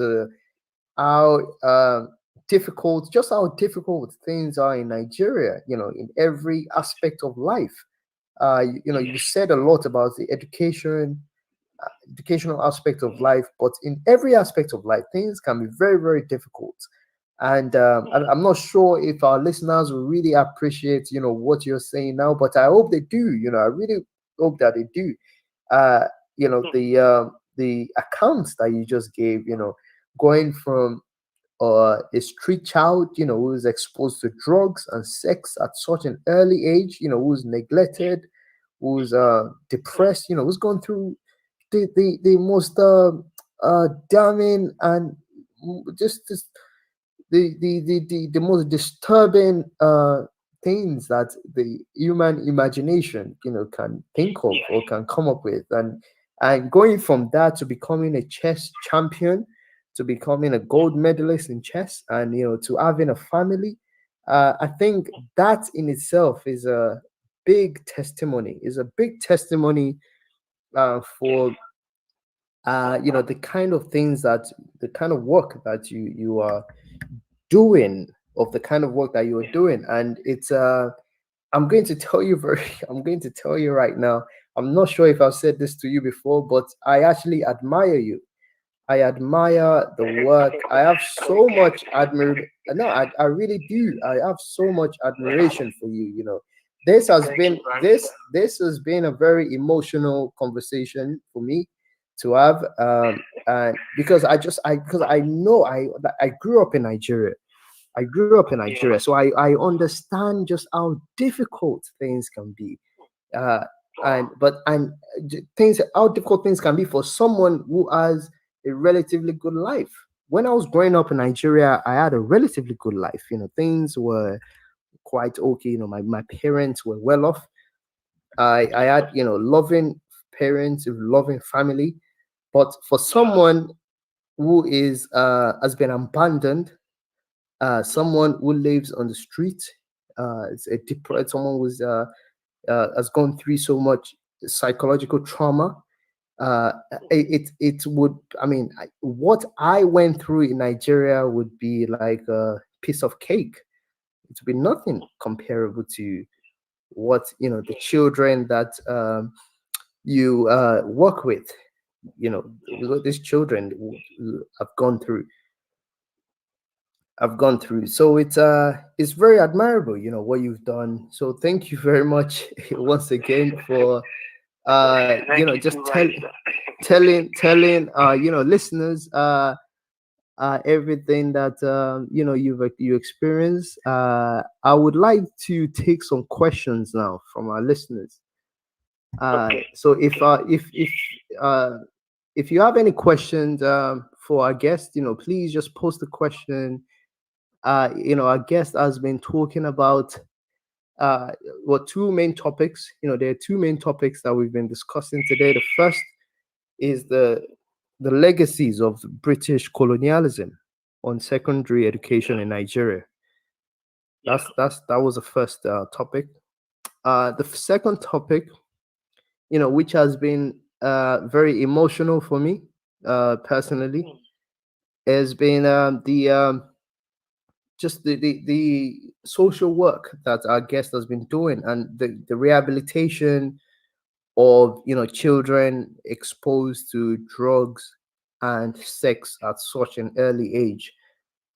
how how difficult things are in Nigeria, in every aspect of life. You said a lot about the educational aspect of life, but in every aspect of life, things can be very, very difficult. And I'm not sure if our listeners will really appreciate, what you're saying now, but I hope they do. I really hope that they do. Uh, the accounts that you just gave, going from a street child, who's exposed to drugs and sex at such an early age, who's neglected, who's depressed, who's gone through the most damning and just the most disturbing things that the human imagination can think of or can come up with, and going from that to becoming a chess champion, to becoming a gold medalist in chess, and to having a family. I think that in itself is a big testimony for the kind of the kind of work that you are doing, and it's I'm going to tell you I'm going to tell you right now. I'm not sure if I've said this to you before, but I actually admire you. I admire the work. I have so much admiration. No, I really do. I have so much admiration for you. This has been this has been a very emotional conversation for me to have, and because I know I grew up in Nigeria. So I understand just how difficult things can be, uh, things how difficult things can be for someone who has a relatively good life. When I was growing up in Nigeria, I had a relatively good life. Things were quite okay. My parents were well off. I had loving parents, a loving family. But for someone who is has been abandoned, someone who lives on the street, it's a someone who's has gone through so much psychological trauma. It would, I mean, what I went through in Nigeria would be like a piece of cake. It would be nothing comparable to what the children that you work with, these children have gone through. So it's very admirable, what you've done. So thank you very much once again for just telling listeners everything that you experienced. I would like to take some questions now from our listeners. So if you have any questions for our guest, please just post the question. Our guest has been talking about two main topics. There are two main topics that we've been discussing today. The first is the legacies of British colonialism on secondary education in Nigeria. That was the first topic. The second topic, which has been very emotional for me personally, has been the social work that our guest has been doing, and the rehabilitation of children exposed to drugs and sex at such an early age.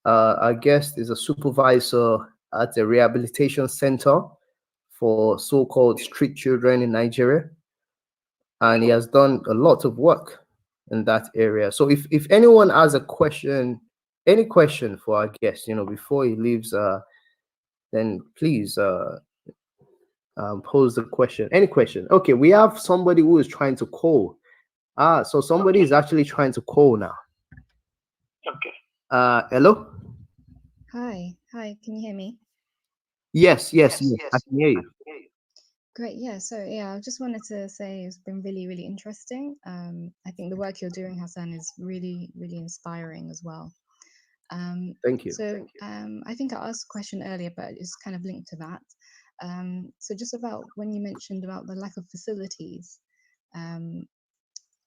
Our guest is a supervisor at a rehabilitation center for so-called street children in Nigeria, and he has done a lot of work in that area. So if anyone has a question, any question for our guest, before he leaves then please pose the question. Any question? Okay, we have somebody who is trying to call. So somebody is actually trying to call now. Okay. Hello? Hi, can you hear me? Yes, I can hear you. Great, yeah. So yeah, I just wanted to say it's been really, really interesting. I think the work you're doing, Hassan, is really, really inspiring as well. Thank you. So I think I asked a question earlier, but it's kind of linked to that. So just about when you mentioned about the lack of facilities, and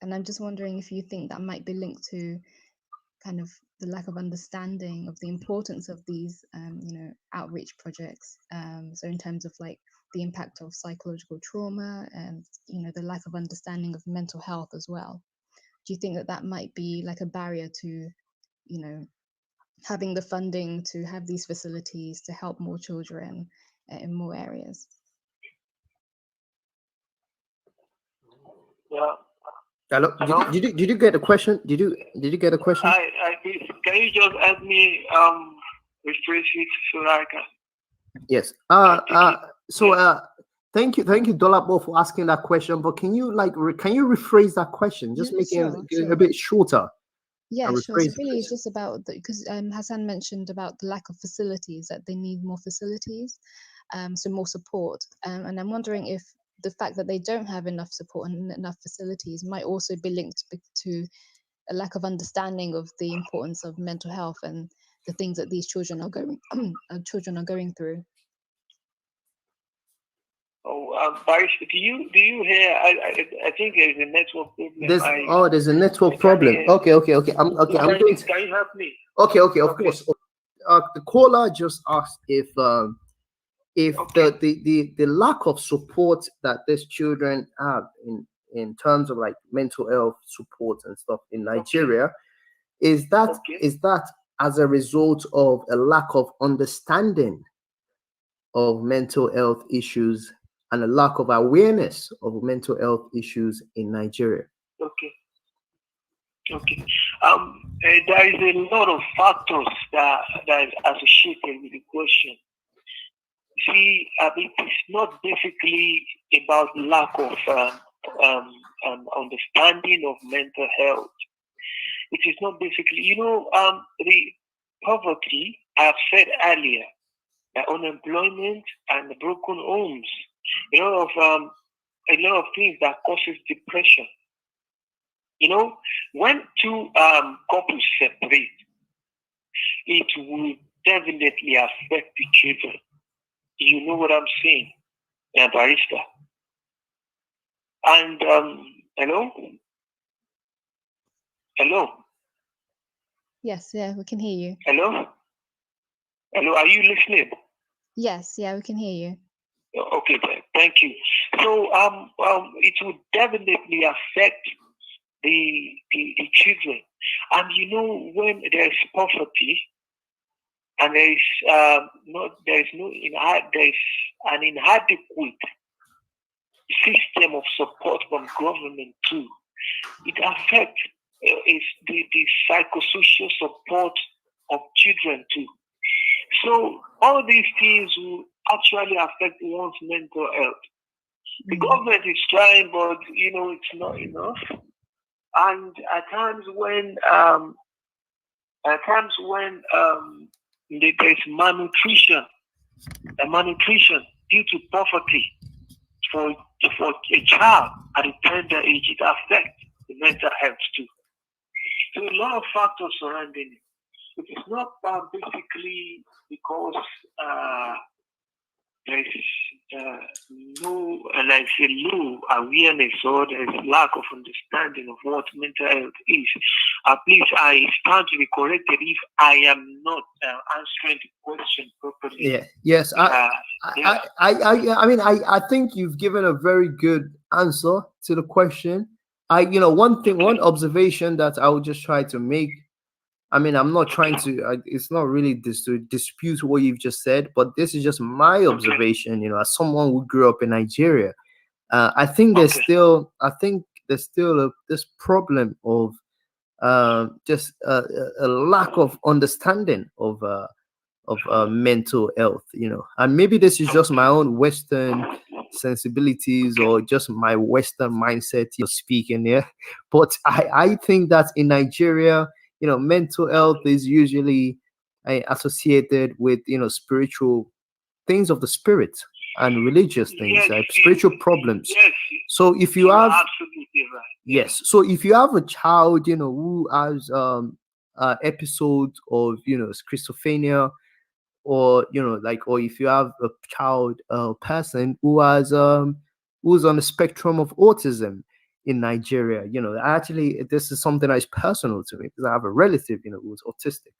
I'm just wondering if you think that might be linked to kind of the lack of understanding of the importance of these, outreach projects. So in terms of like the impact of psychological trauma and, the lack of understanding of mental health as well. Do you think that that might be like a barrier to, having the funding to have these facilities to help more children in more areas? Yeah. Hello? Did you get a question? Did you get a question? Can you just help me rephrase it so that I can? Yes. Thank you, Dolabo, for asking that question. But can you rephrase that question? Just make it a bit shorter. Yeah, sure. So really, it's just about because Hassan mentioned about the lack of facilities, that they need more facilities, so more support. And I'm wondering if the fact that they don't have enough support and enough facilities might also be linked to a lack of understanding of the importance of mental health and the things that these children are going through. Oh, Baris, do you hear? I think there's a network problem. There's a network problem. Okay. I'm going to. Can you help me? Okay. Of course. The caller just asked if the lack of support that these children have in terms of like mental health support and stuff in Nigeria, is that as a result of a lack of understanding of mental health issues and a lack of awareness of mental health issues in Nigeria? Okay. There is a lot of factors that is associated with the question. See, it's not basically about lack of understanding of mental health. It is not basically, the poverty, I have said earlier, the unemployment and the broken homes, a lot of things that causes depression. When two couples separate, it will definitely affect the children. You know what I'm saying, Barista? And hello. Yes, yeah, we can hear you. Hello, are you listening? Yes, yeah, we can hear you. Okay, thank you. So it will definitely affect the children. And when there is poverty and there is an inadequate system of support from government too, it affects the psychosocial support of children too. So all these things will actually affect one's mental health. The government is trying, but it's not enough. And at times when there's malnutrition due to poverty for a child at a tender age, it affects the mental health too. So a lot of factors surrounding it. It is not basically because there's no awareness or there's lack of understanding of what mental health is. Please, I stand to be corrected if I am not answering the question properly. Yeah. Yes. I think you've given a very good answer to the question. One observation that I would just try to make. I'm not trying to. It's not really to dispute what you've just said, but this is just my observation. As someone who grew up in Nigeria, I think there's still this problem of just a lack of understanding of mental health, and maybe this is just my own Western sensibilities or just my Western mindset speaking here, but I think that in Nigeria, mental health is usually associated with spiritual things of the spirit and religious things, like spiritual problems. Yes, So if you you're have absolutely right. yes, so if you have a child, who has episodes of schizophrenia, or or if you have a child person who has who's on the spectrum of autism in Nigeria, actually this is something that is personal to me because I have a relative who's autistic,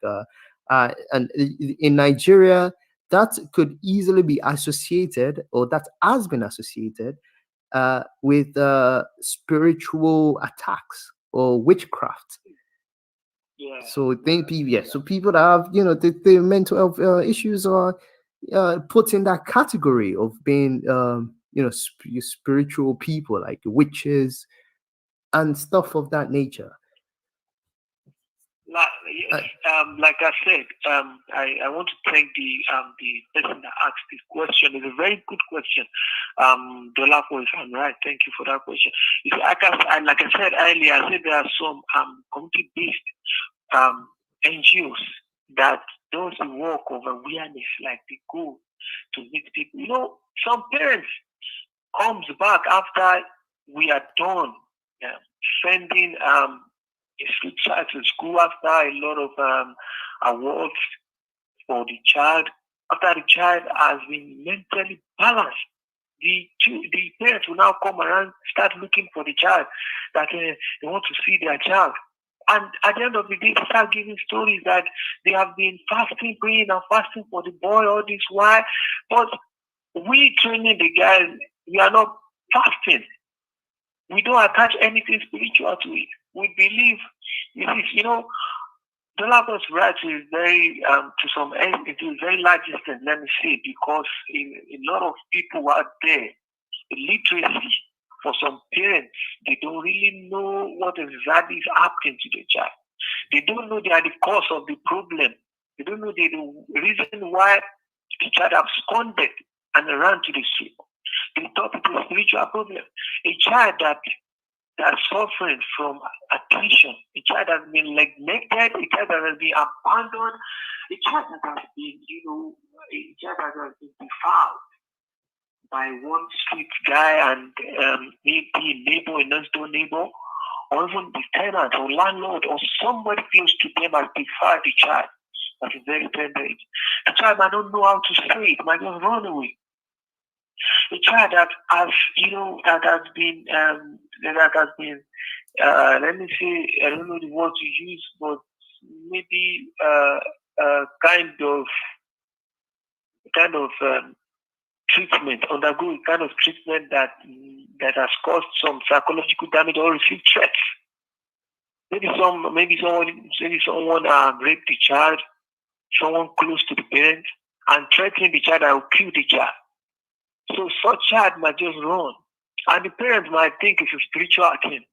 and in Nigeria that could easily be associated, or that has been associated with spiritual attacks or witchcraft. Yeah. So so people that have the mental health issues are put in that category of being spiritual people, like witches and stuff of that nature. Like I said, I want to thank the person that asked this question. It's a very good question. Dolapo, if I'm right, thank you for that question. You see, like I said earlier, I said there are some community-based NGOs that does the work of awareness, like they go to meet people. Some parents comes back after we are done sending a child to school after a lot of awards for the child, after the child has been mentally balanced. The parents will now come around, start looking for the child, that they want to see their child. And at the end of the day, they start giving stories that they have been fasting, praying and fasting for the boy all this while. But we training the guys, we are not fasting. We don't attach anything spiritual to it. We believe it is, the Lagos right is very, to some end, it is very large extent, let me say, because a lot of people out there, literacy for some parents, they don't really know what exactly is happening to the child. They don't know they are the cause of the problem. They don't know the reason why the child absconded and ran to the street. They thought it was a spiritual problem. A child that's suffering from attention, a child that has been neglected, a child that has been abandoned, a child that has been, a child that has been defiled by one street guy and maybe a neighbor, a next door neighbor, or even the tenant or landlord or somebody close to them has defiled the child at a very tender age. The child might not know how to say it, might just run away. A child that has, that has been, let me say, I don't know the word to use, but maybe kind of treatment, undergo a kind of treatment that has caused some psychological damage or received threats. Maybe someone raped the child, someone close to the parent, and threatening the child that will kill the child. So such child might just run, and the parents might think it's a spiritual thing,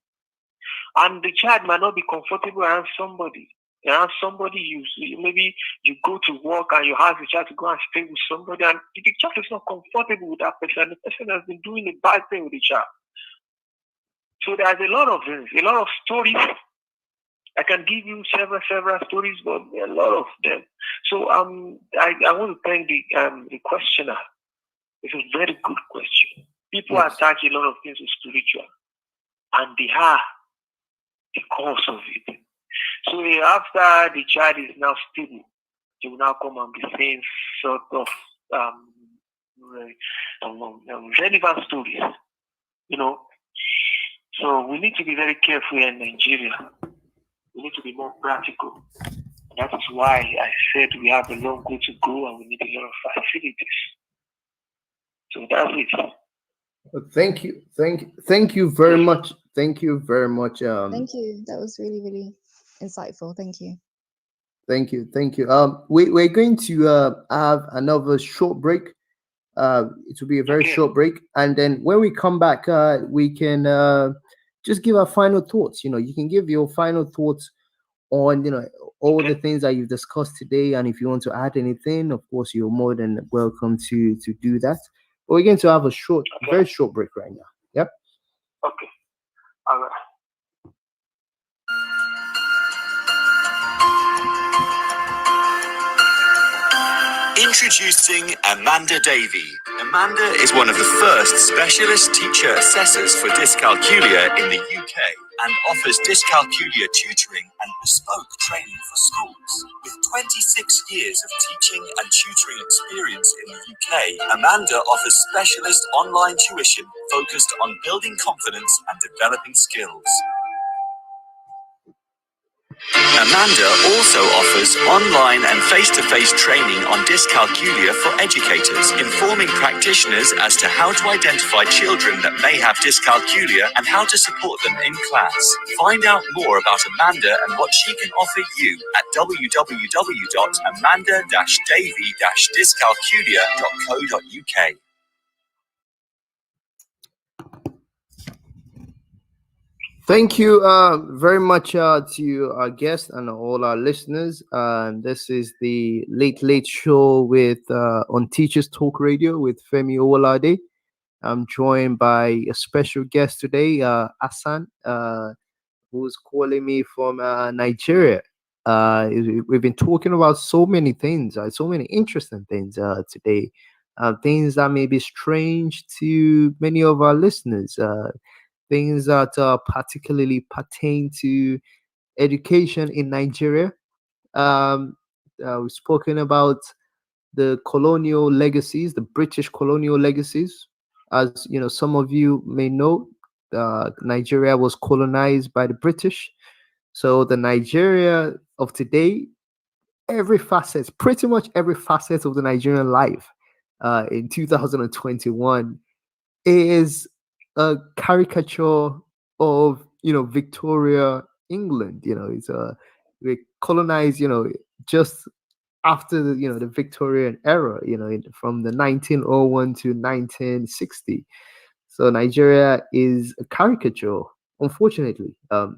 and the child might not be comfortable around somebody. Maybe you go to work and you ask the child to go and stay with somebody, and if the child is not comfortable with that person, the person has been doing a bad thing with the child. So there's a lot of stories. I can give you several stories, but a lot of them. So I want to thank the questioner. It's a very good question. People attach a lot of things to spiritual, and they are the cause of it. So after the child is now stable, they will now come and be saying sort of relevant stories, So we need to be very careful in Nigeria. We need to be more practical. That is why I said we have a long way to go and we need a lot of facilities. So that's it. Thank you very much. Thank you very much. Thank you. That was really, really insightful. Thank you. Thank you. We're going to have another short break. It will be a very short break, and then when we come back, we can just give our final thoughts. You can give your final thoughts on, all the things that you've discussed today. And if you want to add anything, of course, you're more than welcome to do that. But we're going to have a very short break right now. Yep. Okay. All right. Introducing Amanda Davey. Amanda is one of the first specialist teacher assessors for dyscalculia in the UK and offers dyscalculia tutoring and bespoke training for schools. With 26 years of teaching and tutoring experience in the UK, Amanda offers specialist online tuition focused on building confidence and developing skills. Amanda also offers online and face-to-face training on dyscalculia for educators, informing practitioners as to how to identify children that may have dyscalculia and how to support them in class. Find out more about Amanda and what she can offer you at www.amanda-davey-dyscalculia.co.uk. Thank you very much to our guests and all our listeners. This is the Late Show with on Teachers Talk Radio with Femi Owolade. I'm joined by a special guest today, Hassan, who's calling me from Nigeria. We've been talking about so many things, so many interesting things today, things that may be strange to many of our listeners. Things that particularly pertain to education in Nigeria. We've spoken about the colonial legacies, the British colonial legacies. As you know, some of you may know, Nigeria was colonized by the British. So the Nigeria of today, pretty much every facet of the Nigerian life in 2021 is a caricature of Victoria, England. It's we colonized just after the Victorian era, from the 1901 to 1960. So Nigeria is a caricature, unfortunately, of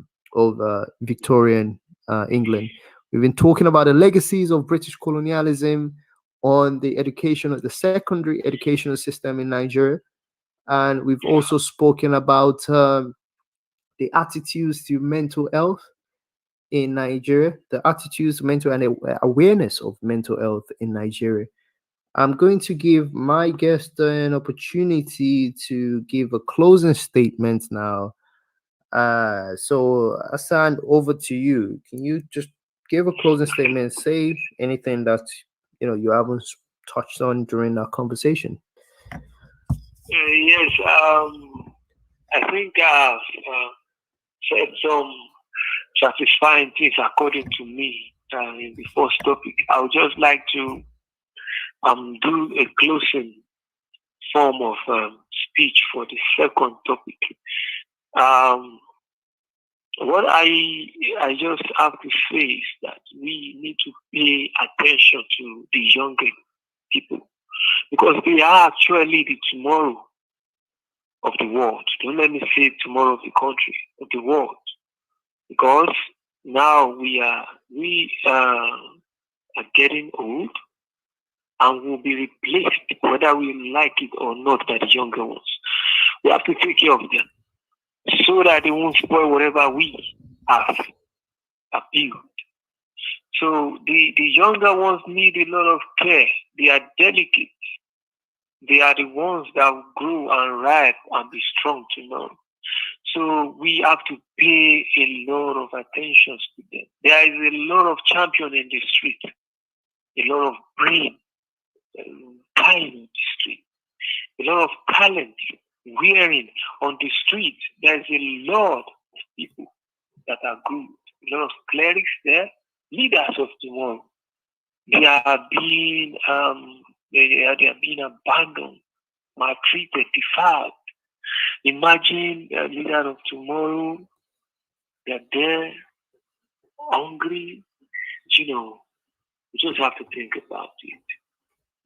Victorian England. We've been talking about the legacies of British colonialism on the secondary educational system in Nigeria. And we've also spoken about the attitudes to mental health in Nigeria, the attitudes to mental and awareness of mental health in Nigeria. I'm going to give my guest an opportunity to give a closing statement now. So Hassan, over to you. Can you just give a closing statement, say anything that you haven't touched on during our conversation? Yes, I think I've said some satisfying things according to me in the first topic. I would just like to do a closing form of speech for the second topic. What I just have to say is that we need to pay attention to the younger people, because they are actually the tomorrow of the world. Don't let me say tomorrow of the country, of the world. Because now we are getting old and will be replaced, whether we like it or not, by the younger ones. We have to take care of them so that they won't spoil whatever we have built. So the younger ones need a lot of care. They are delicate. They are the ones that will grow and ripe and be strong tomorrow. So we have to pay a lot of attention to them. There is a lot of champion in the street, a lot of brain, time in the street, a lot of talent wearing on the street. There's a lot of people that are good, a lot of clerics there, leaders of tomorrow. They are being abandoned, maltreated, defiled. Imagine a leader of tomorrow, they're there, hungry. You just have to think about it.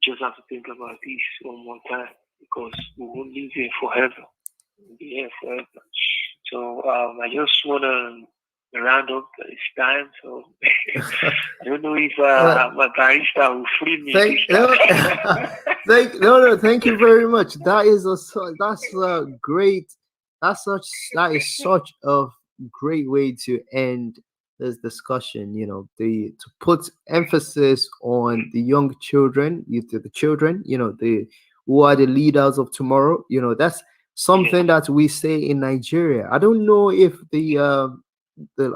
Just have to think about this one more time, because we won't live here forever. We'll be here forever. So I just want to round up. It's time, so I don't know if Uh, my barista will free me thank this no, time. thank you very much. That is that's a great that is such a great way to end this discussion. The to put emphasis on the young children, the children, the who are the leaders of tomorrow. That's Yes, something that we say in Nigeria. I don't know if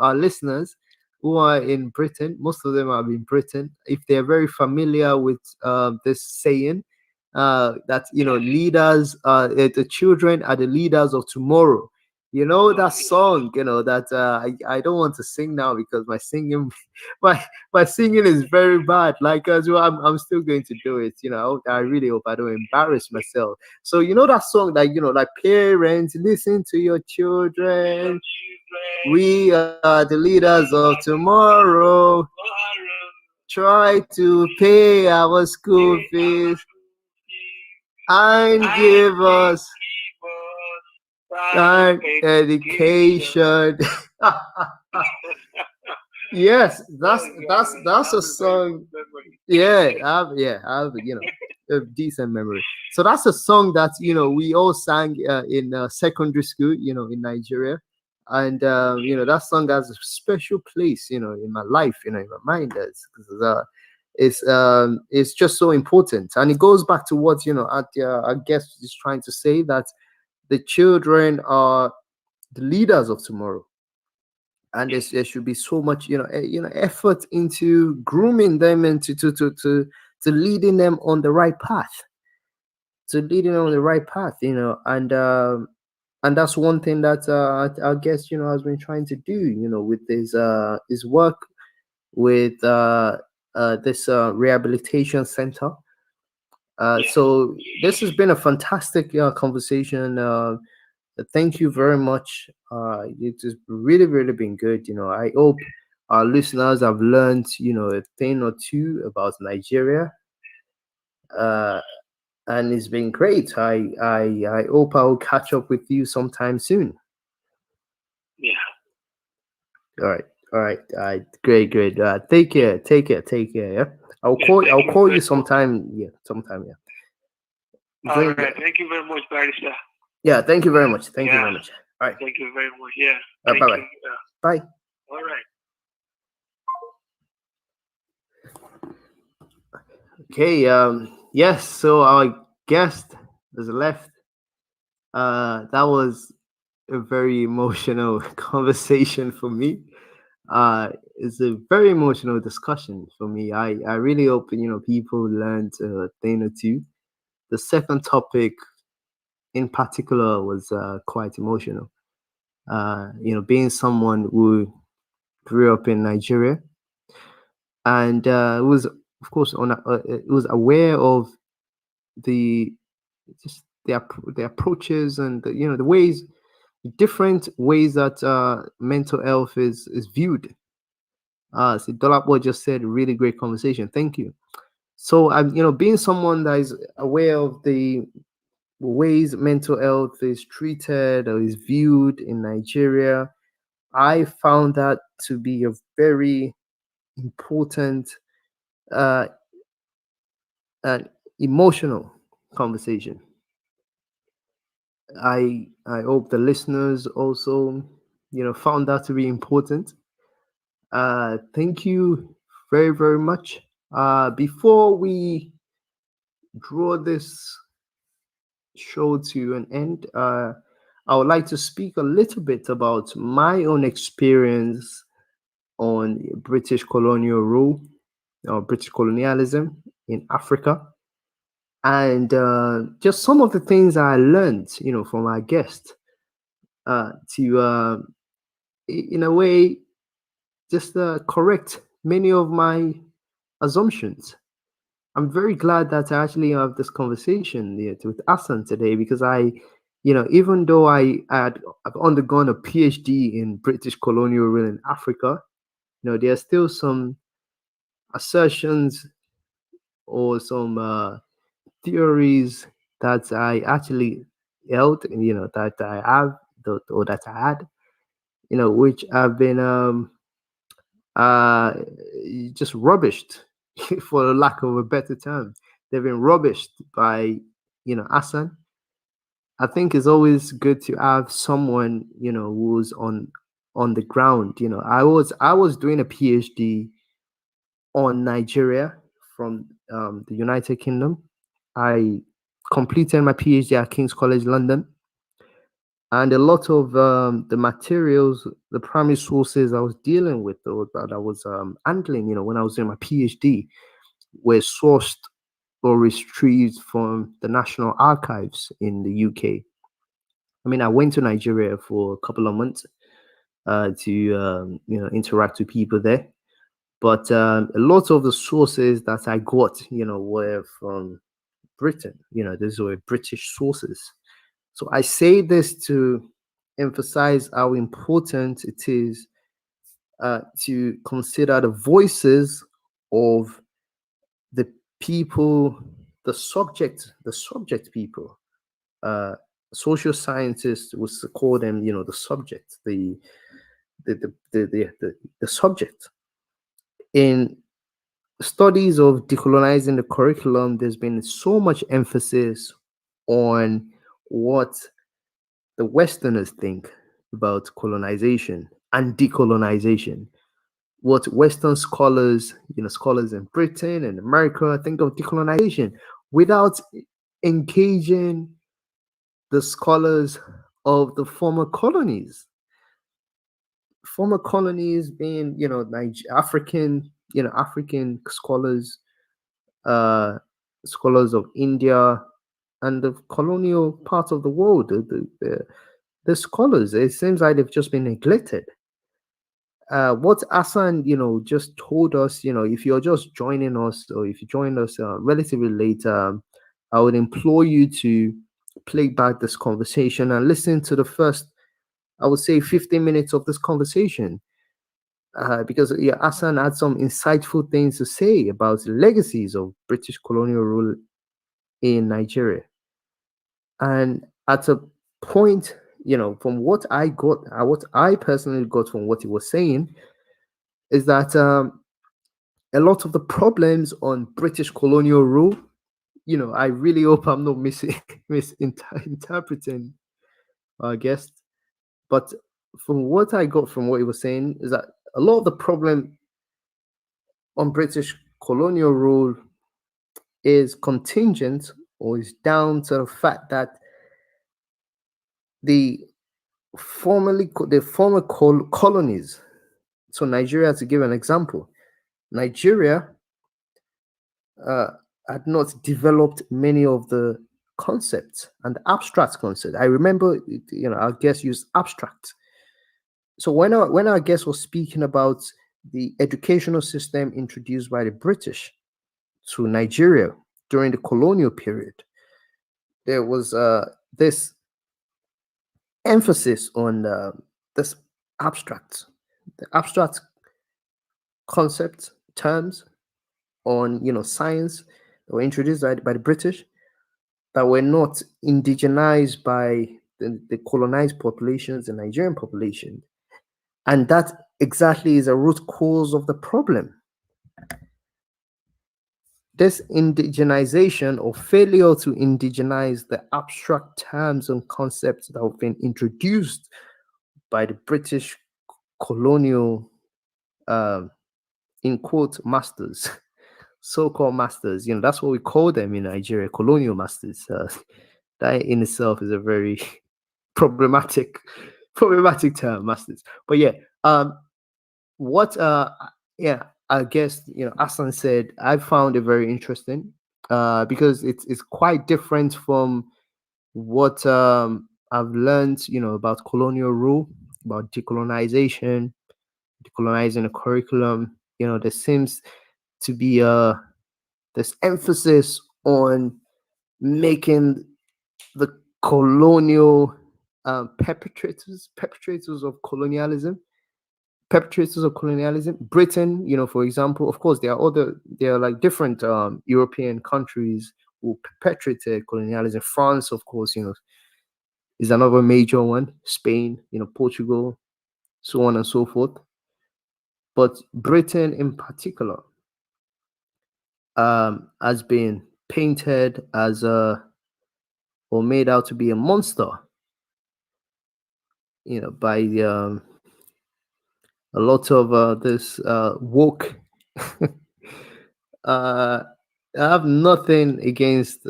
our listeners who are in Britain, most of them are in Britain, if they're very familiar with this saying, that yes. leaders, the children are the leaders of tomorrow. That song, that I don't want to sing now because my singing, my singing is very bad. Like as well, I'm still going to do it. I really hope I don't embarrass myself. So that song, like like parents, listen to your children. We are the leaders of tomorrow. Try to pay our school fees and give us our education. Yes, that's a song. Yeah, I have a decent memory. So that's a song that we all sang in secondary school, in Nigeria, and that song has a special place, in my life, in my mind. It's just so important, and it goes back to what I guess is trying to say that the children are the leaders of tomorrow, and there should be so much effort into grooming them and to leading them on the right path, and that's one thing that I guess has been trying to do with his work with this rehabilitation center. Yes. So this has been a fantastic conversation. Thank you very much. It has really, really been good. I hope our listeners have learned, a thing or two about Nigeria. Uh, and it's been great. I hope I'll catch up with you sometime soon. Yeah. All right, all right, great, great. Take care, take care, take care. Yeah, Yeah. Thank I'll you call very you much. sometime. Yeah, sometime. Yeah, All great. right. Thank you very much, barista. Yeah, thank you very much. Thank you Yeah. very much. All right, Thank you very much. Yeah. bye Thank bye. you. Yeah. Bye. All right. Okay. Yes. So our guest is left. That was a very emotional conversation for me. It's a very emotional discussion for me. I really hope people learned a thing or two. The second topic in particular was quite emotional. Being someone who grew up in Nigeria and was of course it was aware of the just the approaches and the ways, different ways that mental health is viewed. So Dolapo just said really great conversation. Thank you. So I'm being someone that is aware of the ways mental health is treated or is viewed in Nigeria, I found that to be a very important uh, and emotional conversation. I hope the listeners also found that to be important. Thank you very very much. Before we draw this show to an end, I would like to speak a little bit about my own experience on British colonial rule or British colonialism in Africa, and just some of the things I learned, from our guest, to in a way just correct many of my assumptions. I'm very glad that I actually have this conversation with Hassan today because even though I've undergone a PhD in British colonial rule in Africa, there are still some assertions or some theories that I actually held, that I have, or that I had. which have been uh, just rubbished, for lack of a better term. They've been rubbished by, Hassan. I think it's always good to have someone, who's on the ground. I was doing a PhD on Nigeria from the United Kingdom. I completed my PhD at King's College London, and a lot of the materials, the primary sources I was dealing with, or that I was handling, when I was doing my PhD, were sourced or retrieved from the National Archives in the UK. I mean, I went to Nigeria for a couple of months to interact with people there, but a lot of the sources that I got, were from Britain. These were British sources. So I say this to emphasize how important it is to consider the voices of the people, the subject people. Uh, Social scientists would call them, the subject, the subject. In studies of decolonizing the curriculum, there's been so much emphasis on what the Westerners think about colonization and decolonization. What Western scholars, scholars in Britain and America think of decolonization, without engaging the scholars of the former colonies. Former colonies being, African, African scholars, uh, scholars of India and the colonial parts of the world. The scholars, it seems like they've just been neglected. What Hassan, just told us, if you're just joining us, or if you joined us relatively late, I would implore you to play back this conversation and listen to the first, I would say, 15 minutes of this conversation. Because Hassan had some insightful things to say about the legacies of British colonial rule in Nigeria. And at a point, from what I got, what I personally got from what he was saying, is that a lot of the problems on British colonial rule, I really hope I'm not misinterpreting our guest, but from what I got from what he was saying, is that a lot of the problem on British colonial rule is contingent, or is down to the fact that the former colonies, so Nigeria, to give an example, Nigeria uh, had not developed many of the concepts and abstract concepts. I remember, our guest used abstract. So when our guest was speaking about the educational system introduced by the British to Nigeria during the colonial period, there was this emphasis on this abstract, the abstract concept terms on science that were introduced by the British, that were not indigenized by the colonized populations, the Nigerian population. And that exactly is a root cause of the problem. This indigenization, or failure to indigenize the abstract terms and concepts that have been introduced by the British colonial, in quote, masters, so-called masters. That's what we call them in Nigeria, colonial masters. That in itself is a very problematic term, masters. But yeah, what yeah, I guess Hassan said, I found it very interesting, because it's quite different from what I've learned, about colonial rule, about decolonization, decolonizing the curriculum. There seems to be this emphasis on making the colonial perpetrators of colonialism, Britain, for example. Of course, there are like different European countries who perpetrated colonialism. France, of course, is another major one. Spain, Portugal, so on and so forth. But Britain in particular has been painted as or made out to be a monster, by a lot of this woke. I have nothing against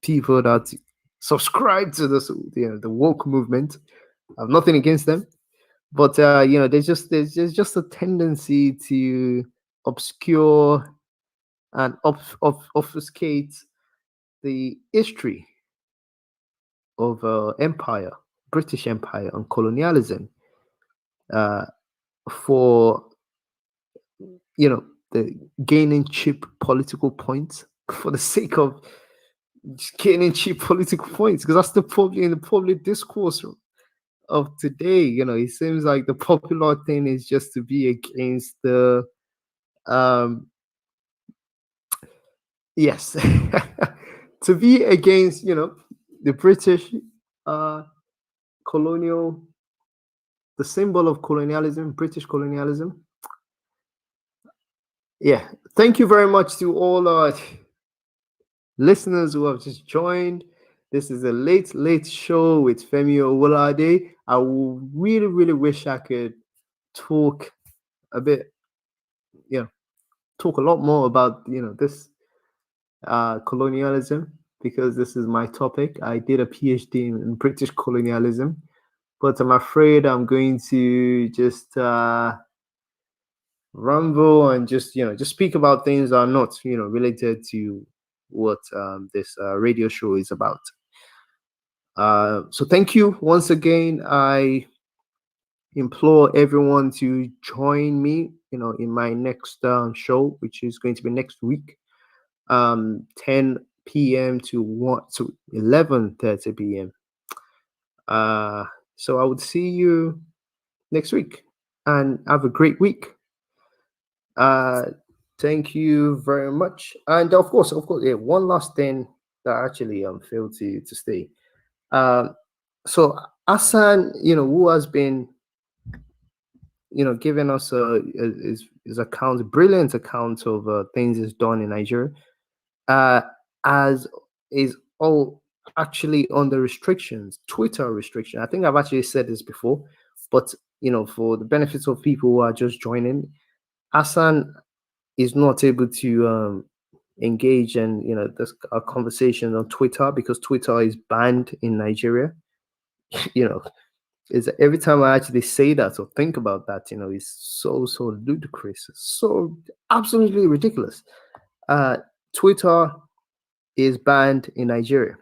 people that subscribe to this, the woke movement. I have nothing against them, but there's just a tendency to obscure and obfuscate the history of empire, British Empire, and colonialism for the gaining cheap political points for the sake of just gaining cheap political points, because that's the problem in the public discourse of today. It seems like the popular thing is just to be against the yes to be against the British colonial, the symbol of colonialism, British colonialism. Yeah, thank you very much to all our listeners who have just joined. This is a late show with Femi Owolade. I really wish I could talk a bit, talk a lot more about this colonialism, because this is my topic. I did a PhD in British colonialism, but I'm afraid I'm going to just rumble and just speak about things that are not related to what this radio show is about. So thank you once again. I implore everyone to join me in my next show, which is going to be next week, 10 p.m. to 11:30 p.m. So I would see you next week, and have a great week. Thank you very much. And of course, yeah, one last thing that I actually failed to say. So Hassan, who has been giving us his account, brilliant account of things is done in Nigeria, as is all actually under restrictions, Twitter restriction. I think I've actually said this before, but for the benefits of people who are just joining, Hassan is not able to engage in this conversation on Twitter, because Twitter is banned in Nigeria. Is every time I actually say that or think about that, it's so ludicrous, so absolutely ridiculous. Twitter is banned in Nigeria,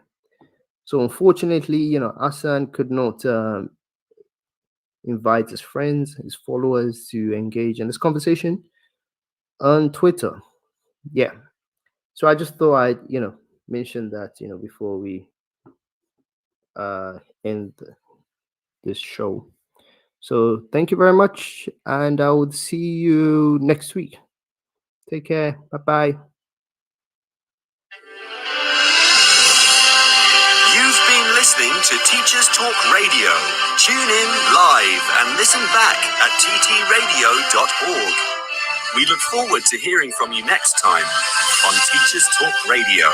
so unfortunately, Hassan could not invite his friends, his followers to engage in this conversation on Twitter. Yeah, so I just thought I'd mention that before we end this show. So thank you very much, and I will see you next week. Take care. Bye-bye. You've been listening to Teachers Talk Radio. Tune in live and listen back at ttradio.org. We look forward to hearing from you next time on Teachers Talk Radio.